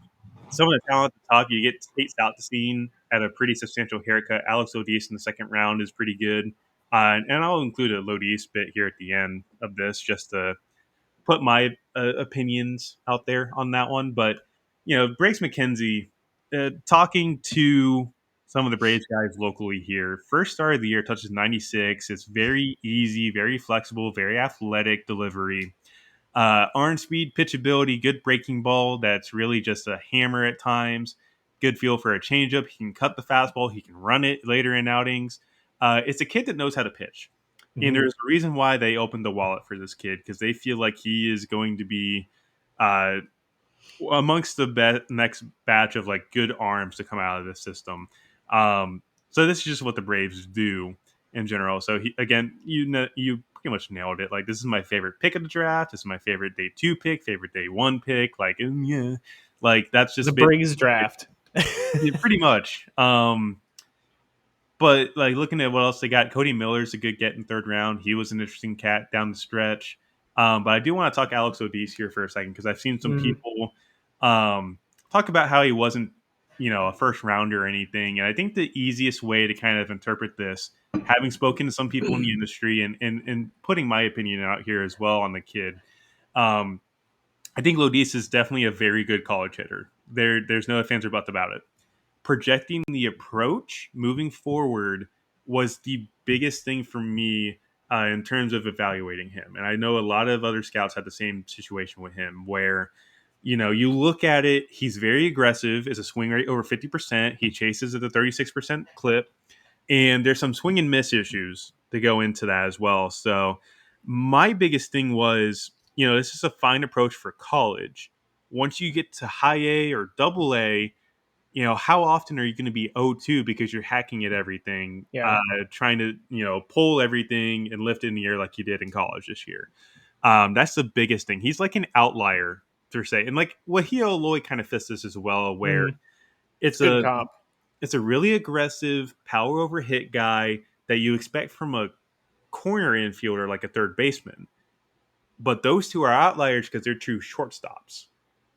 some of the talent at the top. You get Tate Saltestein at a pretty substantial haircut. Alex Odis in the second round is pretty good. And I'll include a Lodis bit here at the end of this just to put my opinions out there on that one. But, Brace McKenzie, talking to some of the Braves guys locally here, first start of the year touches 96. It's very easy, very flexible, very athletic delivery. Arm speed, pitchability, good breaking ball. That's really just a hammer at times. Good feel for a changeup. He can cut the fastball. He can run it later in outings. It's a kid that knows how to pitch. And Mhm. there's a reason why they opened the wallet for this kid because they feel like he is going to be uh, amongst the next batch of like good arms to come out of this system. So this is just what the Braves do in general. So again, you pretty much nailed it. Like this is my favorite pick of the draft. This is my favorite day two pick, favorite day one pick. Like yeah, like that's The just Briggs draft. pretty much. But like looking at what else they got, Cody Miller's a good get in third round. He was an interesting cat down the stretch. But I do want to talk Alex Odis here for a second because I've seen some Mm, people talk about how he wasn't, a first rounder or anything. And I think the easiest way to kind of interpret this, having spoken to some people in the industry and putting my opinion out here as well on the kid, um, I think Lodis is definitely a very good college hitter. There's no ifs, ands, or buts about it. Projecting the approach moving forward was the biggest thing for me in terms of evaluating him. And I know a lot of other scouts had the same situation with him where, you look at it, he's very aggressive, is a swing rate over 50%. He chases at the 36% clip. And there's some swing and miss issues to go into that as well. So my biggest thing was, this is a fine approach for college. Once you get to high A or double A, how often are you going to be 0-2 because you're hacking at everything, yeah. trying to, pull everything and lift it in the air like you did in college this year? That's the biggest thing. He's like an outlier per se. And like Wahio Loy kind of fits this as well, where Mm, it's good a comp. it's a really aggressive power over hit guy that you expect from a corner infielder like a third baseman. But those two are outliers because they're true shortstops.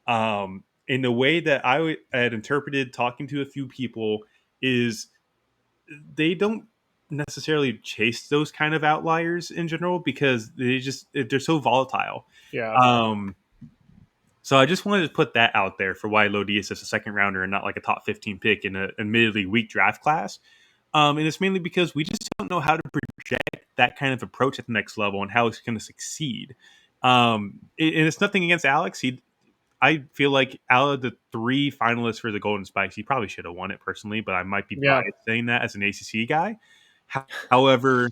In the way that had interpreted talking to a few people is they don't necessarily chase those kind of outliers in general because they're so volatile. Yeah. Um, so I just wanted to put that out there for why Lodius is a second rounder and not like a top 15 pick in an admittedly weak draft class. And it's mainly because we just don't know how to project that kind of approach at the next level and how it's going to succeed. And it's nothing against Alex. I feel like out of the three finalists for the Golden Spikes, he probably should have won it personally, but I might be Yeah. biased saying that as an ACC guy. However,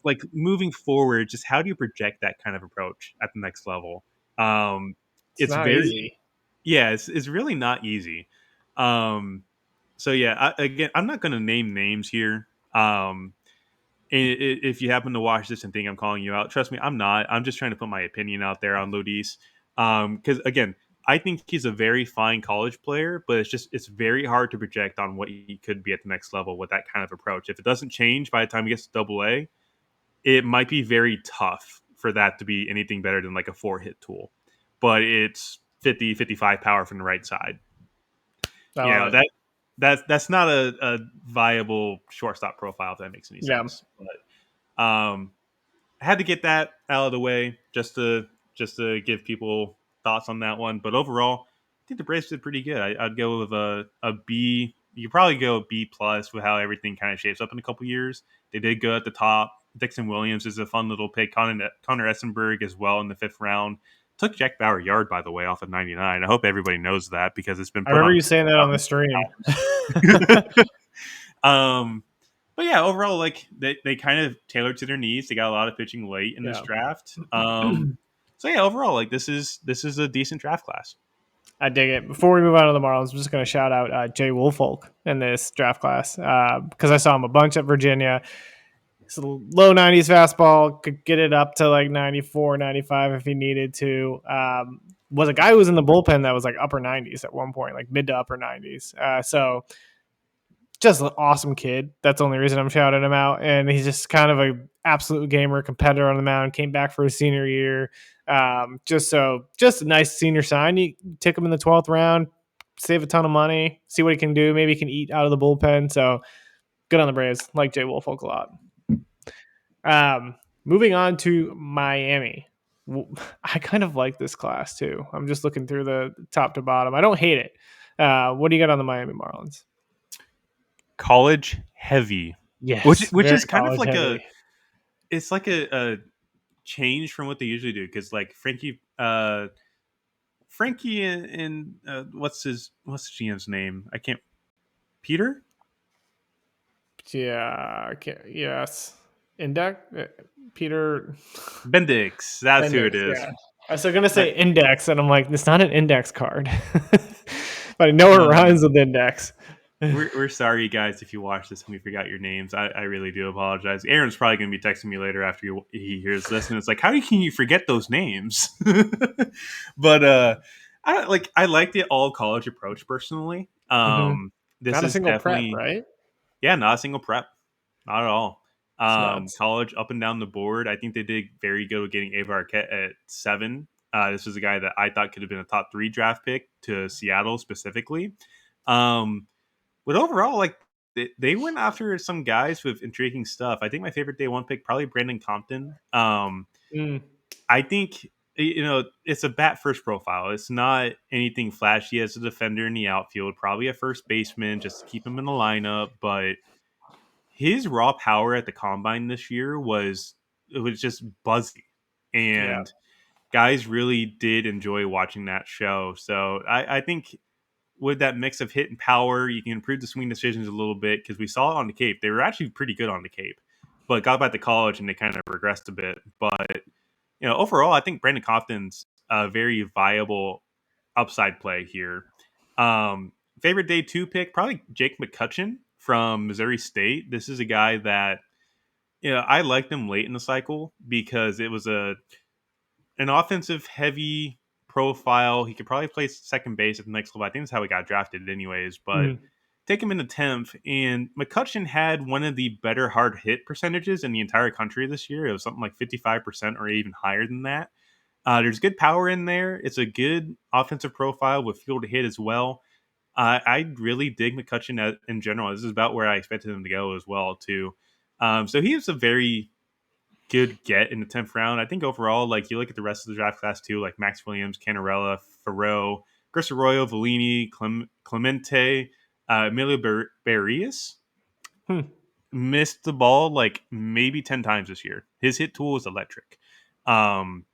like moving forward, just how do you project that kind of approach at the next level? Um, It's it's not very easy. Yeah, it's really not easy. Um, so yeah, again, I'm not going to name names here. If you happen to watch this and think I'm calling you out, trust me, I'm not. I'm just trying to put my opinion out there on Lodis. Because again, I think he's a very fine college player, but it's very hard to project on what he could be at the next level with that kind of approach. If it doesn't change by the time he gets to Double A, it might be very tough for that to be anything better than like a 4-hit tool. But it's 50-55 power from the right side. I You love know it. that's not a viable shortstop profile if that makes any Yeah. sense. But I had to get that out of the way just to give people thoughts on that one. But overall, I think the Braves did pretty good. I'd go with a B. You probably go B plus with how everything kind of shapes up in a couple years. They did good at the top. Dixon Williams is a fun little pick. Connor Essenberg as well in the 5th round. Took Jack Bauer Yard, by the way, off of 99. I hope everybody knows that because it's been I put remember on you saying that on the stream. um, but yeah, overall, like they kind of tailored to their needs. They got a lot of pitching late in this Yeah. draft. So yeah, overall, like this is a decent draft class. I dig it. Before we move on to the Marlins, I'm just going to shout out Jay Woolfolk in this draft class because I saw him a bunch at Virginia. It's a low 90s fastball, could get it up to like 94, 95 if he needed to. Was a guy who was in the bullpen that was like upper 90s at one point, like mid to upper 90s. So just an awesome kid. That's the only reason I'm shouting him out. And he's just kind of a absolute gamer, competitor on the mound. Came back for his senior year. Just a nice senior sign. You take him in the 12th round, save a ton of money, see what he can do. Maybe he can eat out of the bullpen. So good on the Braves. Like Jay Woolfolk a lot. Moving on to Miami. I kind of like this class too. I'm just looking through the top to bottom. I don't hate it. What do you got on the Miami Marlins? College heavy, which Yes, which very is kind of college like heavy. it's like a change from what they usually do because like Frankie and what's the GM's name? I can't. Peter Yeah, yes. Index Peter Bendix. That's who it Index. is. Yeah, I was gonna Uh, say index, and I'm like, it's not an index card, but I know it um, rhymes with index. we're sorry, guys, if you watch this and we forgot your names. I really do apologize. Aaron's probably going to be texting me later after he hears this, and it's like, how can you forget those names? But I like the all college approach personally. Mm-hmm. This Not a is single prep, definitely right? yeah, not a single prep, not at all. It's nuts. College up and down the board. I think they did very good with getting Ava Arquette at 7. This was a guy that I thought could have been a top 3 draft pick to Seattle specifically. Um, but overall, like they went after some guys with intriguing stuff. I think my favorite day 1 pick probably Brandon Compton. Mm, I think it's a bat first profile. It's not anything flashy as a defender in the outfield. Probably a first baseman just to keep him in the lineup. But his raw power at the combine this year was just buzzy, yeah, and guys really did enjoy watching that show. So I think with that mix of hit and power, you can improve the swing decisions a little bit because we saw it on the Cape. They were actually pretty good on the Cape, but got back to college and they kind of regressed a bit. But overall, I think Brandon Compton's a very viable upside play here. Favorite day 2 pick, probably Jake McCutcheon from Missouri State. This is a guy that I liked him late in the cycle because it was an offensive heavy profile. He could probably play second base at the next level. I think that's how he got drafted, anyways. But mm, take him in the 10th, and McCutcheon had one of the better hard hit percentages in the entire country this year. It was something like 55% or even higher than that. There's good power in there. It's a good offensive profile with fuel to hit as well. I really dig McCutcheon in general. This is about where I expected him to go as well, too. So he is a very good get in the 10th round. I think overall, like you look at the rest of the draft class too, like Max Williams, Canarella, Farrow, Chris Arroyo, Vellini, Clemente, Emilio Barrios hmm, missed the ball like maybe 10 times this year. His hit tool is electric. Um,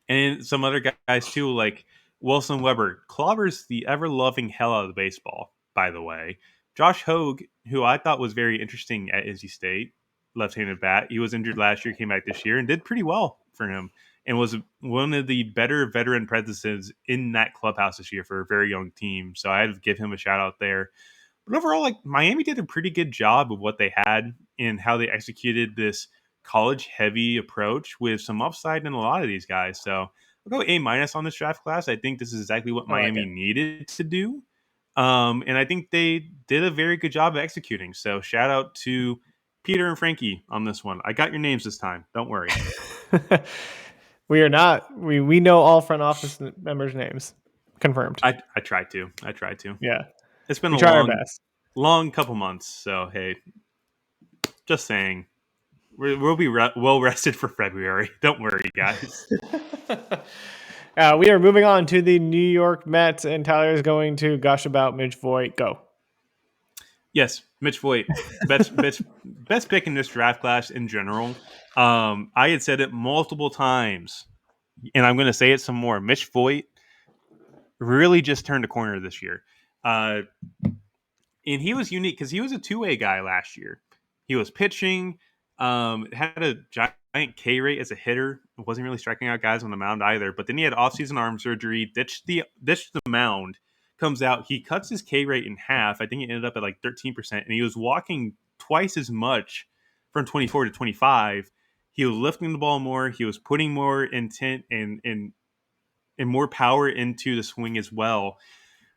and some other guys too, like Wilson Weber, clobbers the ever loving hell out of the baseball, by the way. Josh Hogue, who I thought was very interesting at NC State, left handed bat. He was injured last year, came back this year, and did pretty well for him. and was one of the better veteran presences in that clubhouse this year for a very young team. So I had to give him a shout out there. But overall, like Miami did a pretty good job of what they had and how they executed this college heavy approach with some upside in a lot of these guys. So I'll go A- on this draft class. I think this is exactly what I like Miami it. needed to do. And I think they did a very good job of executing. So shout out to Peter and Frankie on this one. I got your names this time. Don't worry. We are not. We know all front office members' names. Confirmed. I tried to. I tried to. Yeah, It's been we a try our long, best. long couple months. So hey, just saying. We'll be well rested for February. Don't worry, guys. We are moving on to the New York Mets, and Tyler is going to gush about Mitch Voigt. Go. Yes, Mitch Voigt, best pick in this draft class in general. I had said it multiple times, and I'm going to say it some more. Mitch Voigt really just turned a corner this year. Uh, and he was unique because he was a two-way guy last year. He was pitching, had a giant K rate as a hitter. Wasn't really striking out guys on the mound either. But then he had off-season arm surgery, ditched the mound. Comes out, he cuts his K rate in half. I think he ended up at like 13%, and he was walking twice as much from 24 to 25. He was lifting the ball more. He was putting more intent and more power into the swing as well.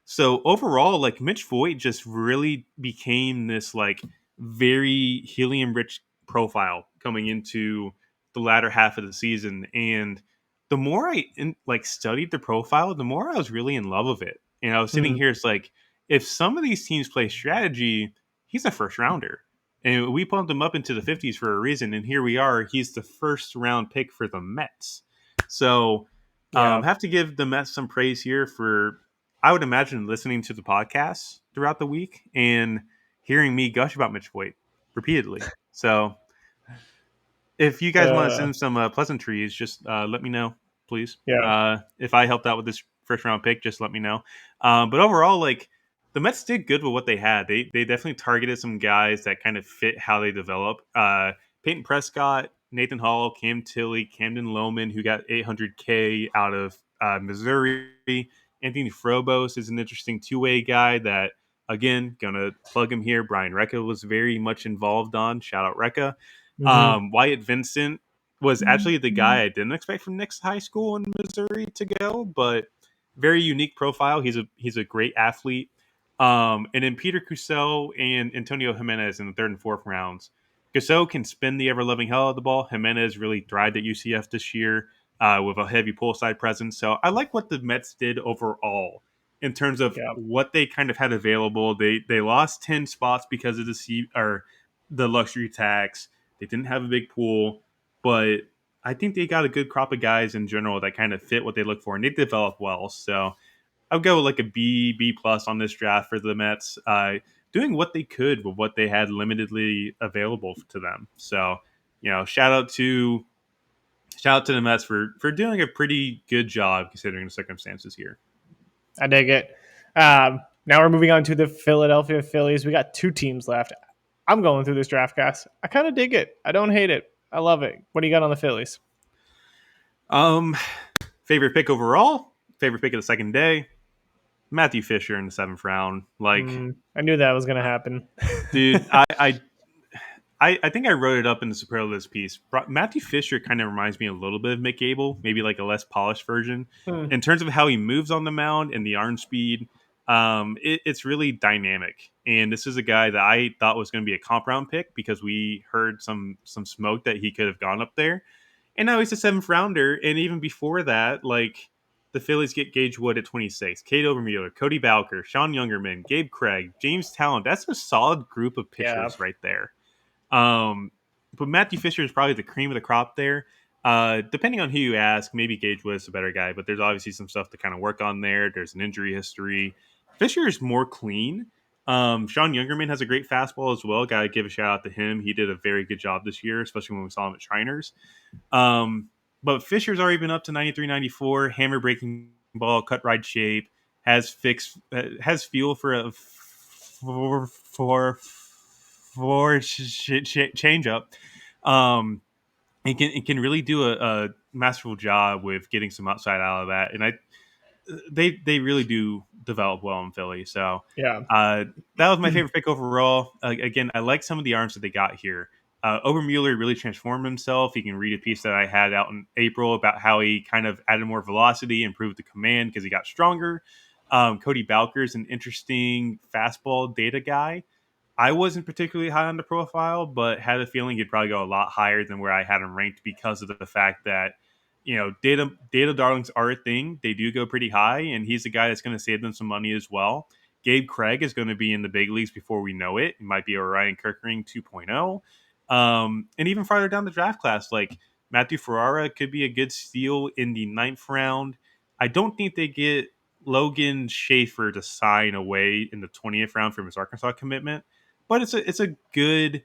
So overall, like Mitch Voigt just really became this like very helium rich profile coming into the latter half of the season. And the more like studied the profile, the more I was really in love with it. And I was sitting Hmm. here, it's like if some of these teams play strategy, he's a first rounder. And we pumped him up into the 50s for a reason. And here we are. He's the first round pick for the Mets. So Yeah. have to give the Mets some praise here for I would imagine listening to the podcast throughout the week and hearing me gush about Mitch Voigt repeatedly. So if you guys want to Uh, send some pleasantries, just let me know, please. yeah. If I helped out with this first round pick, just let me know. But overall, like the Mets did good with what they had. They definitely targeted some guys that kind of fit how they develop. Peyton Prescott, Nathan Hall, Cam Tilley, Camden Lohman, who got 800K out of Missouri. Anthony Frobos is an interesting two-way guy that, again, gonna plug him here. Brian Recca was very much involved on. Shout out Recca. Hmm. Wyatt Vincent was actually the guy I didn't expect from Nick's high school in Missouri to go, but very unique profile. He's a great athlete. And then Peter Cusseau and Antonio Jimenez in the third and fourth rounds. Cusseau can spin the ever loving hell out of the ball. Jimenez really thrived at UCF this year with a heavy pull side presence. So I like what the Mets did overall in terms of Yeah. what they kind of had available. They lost 10 spots because of the luxury tax. They didn't have a big pool, but I think they got a good crop of guys in general that kind of fit what they look for, and they develop well. So I'll go like a B plus on this draft for the Mets, doing what they could with what they had limitedly available to them. So shout out to the Mets for doing a pretty good job considering the circumstances here. I dig it. Now we're moving on to the Philadelphia Phillies. We got two teams left. I'm going through this draft cast. I kind of dig it. I don't hate it. I love it. What do you got on the Phillies? Um, favorite pick overall, favorite pick of the second day, Matthew Fisher in the seventh round. Like, I knew that was going to happen. dude, I think I wrote it up in the superlatives piece. Matthew Fisher kind of reminds me a little bit of Mick Gable, maybe like a less polished version Hmm. in terms of how he moves on the mound and the arm speed. It's really dynamic, and this is a guy that I thought was going to be a comp round pick because we heard some smoke that he could have gone up there, and now he's a seventh rounder. And even before that, like the Phillies get Gage Wood at 26, Kate Overmuller, Cody Balker, Sean Youngerman, Gabe Craig, James Talon. That's a solid group of Yeah. pitchers right there. Um, but Matthew Fisher is probably the cream of the crop there. Depending on who you ask, maybe Gage Wood's a better guy, but there's obviously some stuff to kind of work on there. There's an injury history. Fisher is more clean. Sean Youngerman has a great fastball as well. Got to give a shout out to him. He did a very good job this year, especially when we saw him at Shriners. But Fisher's already been up to 93, 94, hammer breaking ball, cut right shape, has feel for a for change up. Um, It can really do a masterful job with getting some upside out of that. And they really do develop well in Philly. So Yeah. uh, that was my favorite pick overall. Again, I like some of the arms that they got here. Obermueller really transformed himself. You can read a piece that I had out in April about how he kind of added more velocity, improved the command because he got stronger. Cody Balker is an interesting fastball data guy. I wasn't particularly high on the profile, but had a feeling he'd probably go a lot higher than where I had him ranked because of the fact that data darlings are a thing. They do go pretty high, and he's the guy that's going to save them some money as well. Gabe Craig is going to be in the big leagues before we know it. It might be a Ryan Kirkering 2.0. And even farther down the draft class, like Matthew Ferrara could be a good steal in the ninth round. I don't think they get Logan Schaefer to sign away in the 20th round from his Arkansas commitment, but it's a good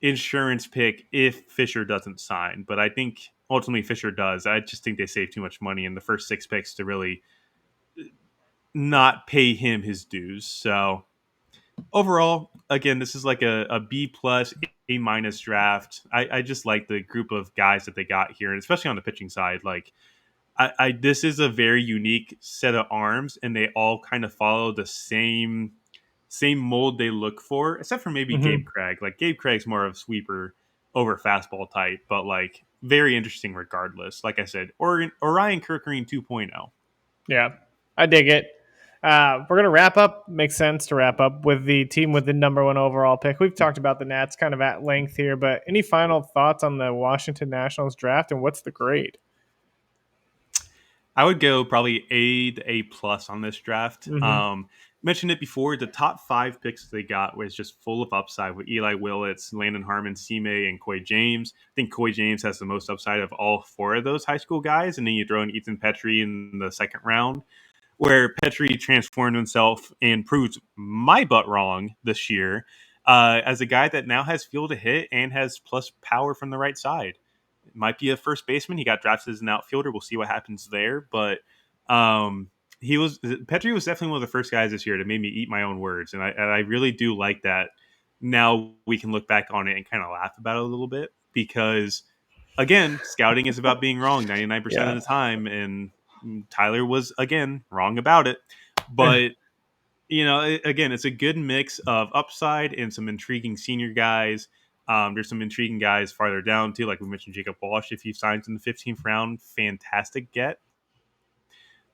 insurance pick if Fisher doesn't sign. But I think ultimately Fisher does. I just think they save too much money in the first six picks to really not pay him his dues. So overall, again, this is like a B plus, A minus draft. I just like the group of guys that they got here, and especially on the pitching side. Like I this is a very unique set of arms, and they all kind of follow the same mold they look for, except for maybe Gabe Hmm. Craig. Like Gabe Craig's more of a sweeper over fastball type, but like very interesting regardless. Like I said, Orion Kirkering 2.0. Yeah, I dig it. We're gonna wrap up. Makes sense to wrap up with the team with the number one overall pick. We've talked about the Nats kind of at length here, but any final thoughts on the Washington Nationals draft and what's the grade? I would go probably A to A plus on this draft. Hmm. Mentioned it before. The top five picks they got was just full of upside with Eli Willits, Landon Harmon, Sime, and Coy James. I think Coy James has the most upside of all four of those high school guys, and then you throw in Ethan Petrie in the second round, where Petrie transformed himself and proved my butt wrong this year as a guy that now has fuel to hit and has plus power from the right side. It might be a first baseman. He got drafted as an outfielder. We'll see what happens there. But um, Petrie was definitely one of the first guys this year to make me eat my own words, and I really do like that. Now we can look back on it and kind of laugh about it a little bit because again, scouting is about being wrong 99% of Yeah. the time, and Tyler was again wrong about it. But again, it's a good mix of upside and some intriguing senior guys. There's some intriguing guys farther down too, like we mentioned, Jacob Walsh. If he signs in the 15th round, fantastic get.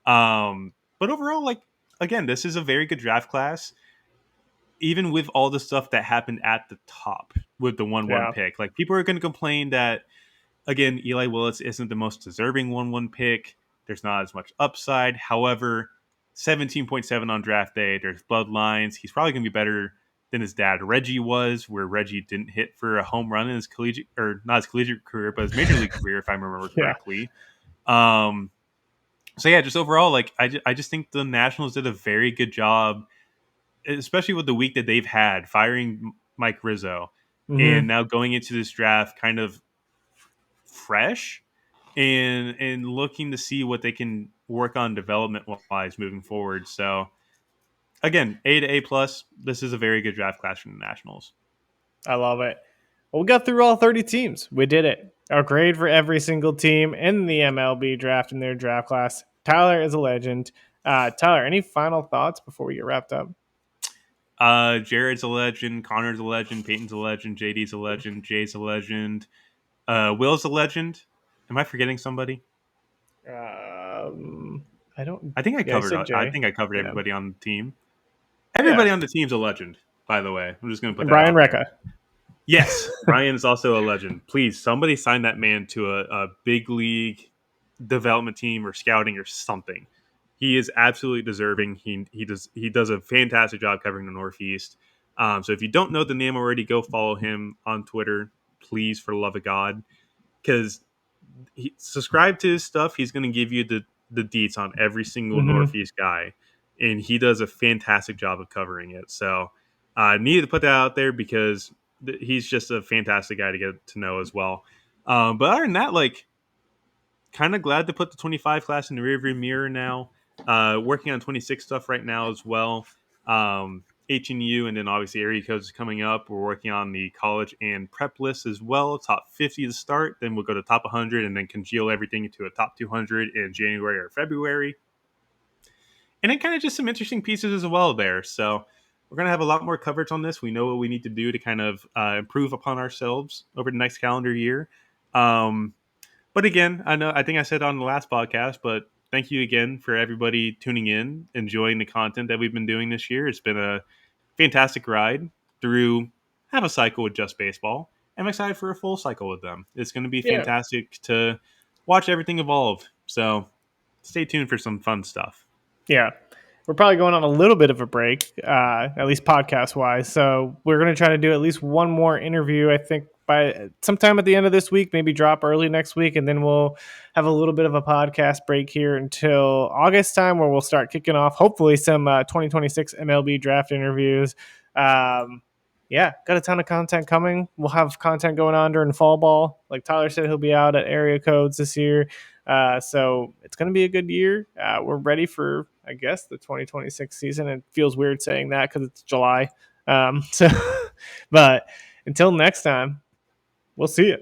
But overall, like again, this is a very good draft class. Even with all the stuff that happened at the top with the 1-1 Yeah. pick, like people are going to complain that again, Eli Willis isn't the most deserving 1-1 pick. There's not as much upside. However, 17.7 on draft day. There's bloodlines. He's probably going to be better than his dad Reggie was, where Reggie didn't hit for a home run in his collegiate, or not his collegiate career, but his major league career, if I remember Yeah. correctly. Um, so yeah, just overall, like I just think the Nationals did a very good job, especially with the week that they've had, firing Mike Rizzo, and Hmm. now going into this draft kind of fresh and looking to see what they can work on development wise moving forward. So again, A to A plus. This is a very good draft class from the Nationals. I love it. Well, we got through all 30 teams. We did it. Our grade for every single team in the MLB draft in their draft class. Tyler is a legend. Tyler, any final thoughts before we get wrapped up? Jared's a legend. Connor's a legend. Peyton's a legend. JD's a legend. Jay's a legend. Will's a legend. Am I forgetting somebody? I don't. I think I Yeah, you covered. said I Jay. think I covered Yeah. everybody on the team. Yeah. Everybody on the team's a legend. By the way, I'm just going to put And that Brian out there. Recca. Yes, Ryan is also a legend. Please, somebody sign that man to a big league development team or scouting or something. He is absolutely deserving. He does a fantastic job covering the Northeast. So if you don't know the name already, go follow him on Twitter, please, for the love of God, because subscribe to his stuff. He's going to give you the deets on every single Hmm. Northeast guy, and he does a fantastic job of covering it. So I needed to put that out there because he's just a fantastic guy to get to know as well. But other than that, like, kind of glad to put the 25 class in the rearview mirror now. Working on 26 stuff right now as well. H&U, and then obviously area codes coming up. We're working on the college and prep list as well. Top 50 to start, then we'll go to top 100, and then congeal everything into a top 200 in January or February. And then kind of just some interesting pieces as well there. So we're going to have a lot more coverage on this. We know what we need to do to kind of improve upon ourselves over the next calendar year. But again, I think I said on the last podcast, but thank you again for everybody tuning in, enjoying the content that we've been doing this year. It's been a fantastic ride through half a cycle with Just Baseball. I'm excited for a full cycle with them. It's going to be Yeah. fantastic to watch everything evolve. So stay tuned for some fun stuff. Yeah. We're probably going on a little bit of a break, at least podcast wise. So we're going to try to do at least one more interview, I think, by sometime at the end of this week, maybe drop early next week. And then we'll have a little bit of a podcast break here until August time, where we'll start kicking off, hopefully, some 2026 MLB draft interviews. Yeah, got a ton of content coming. We'll have content going on during fall ball. Like Tyler said, he'll be out at area codes this year. So it's going to be a good year. We're ready for, I guess, the 2026 season. It feels weird saying that because it's July. So, but until next time, we'll see you.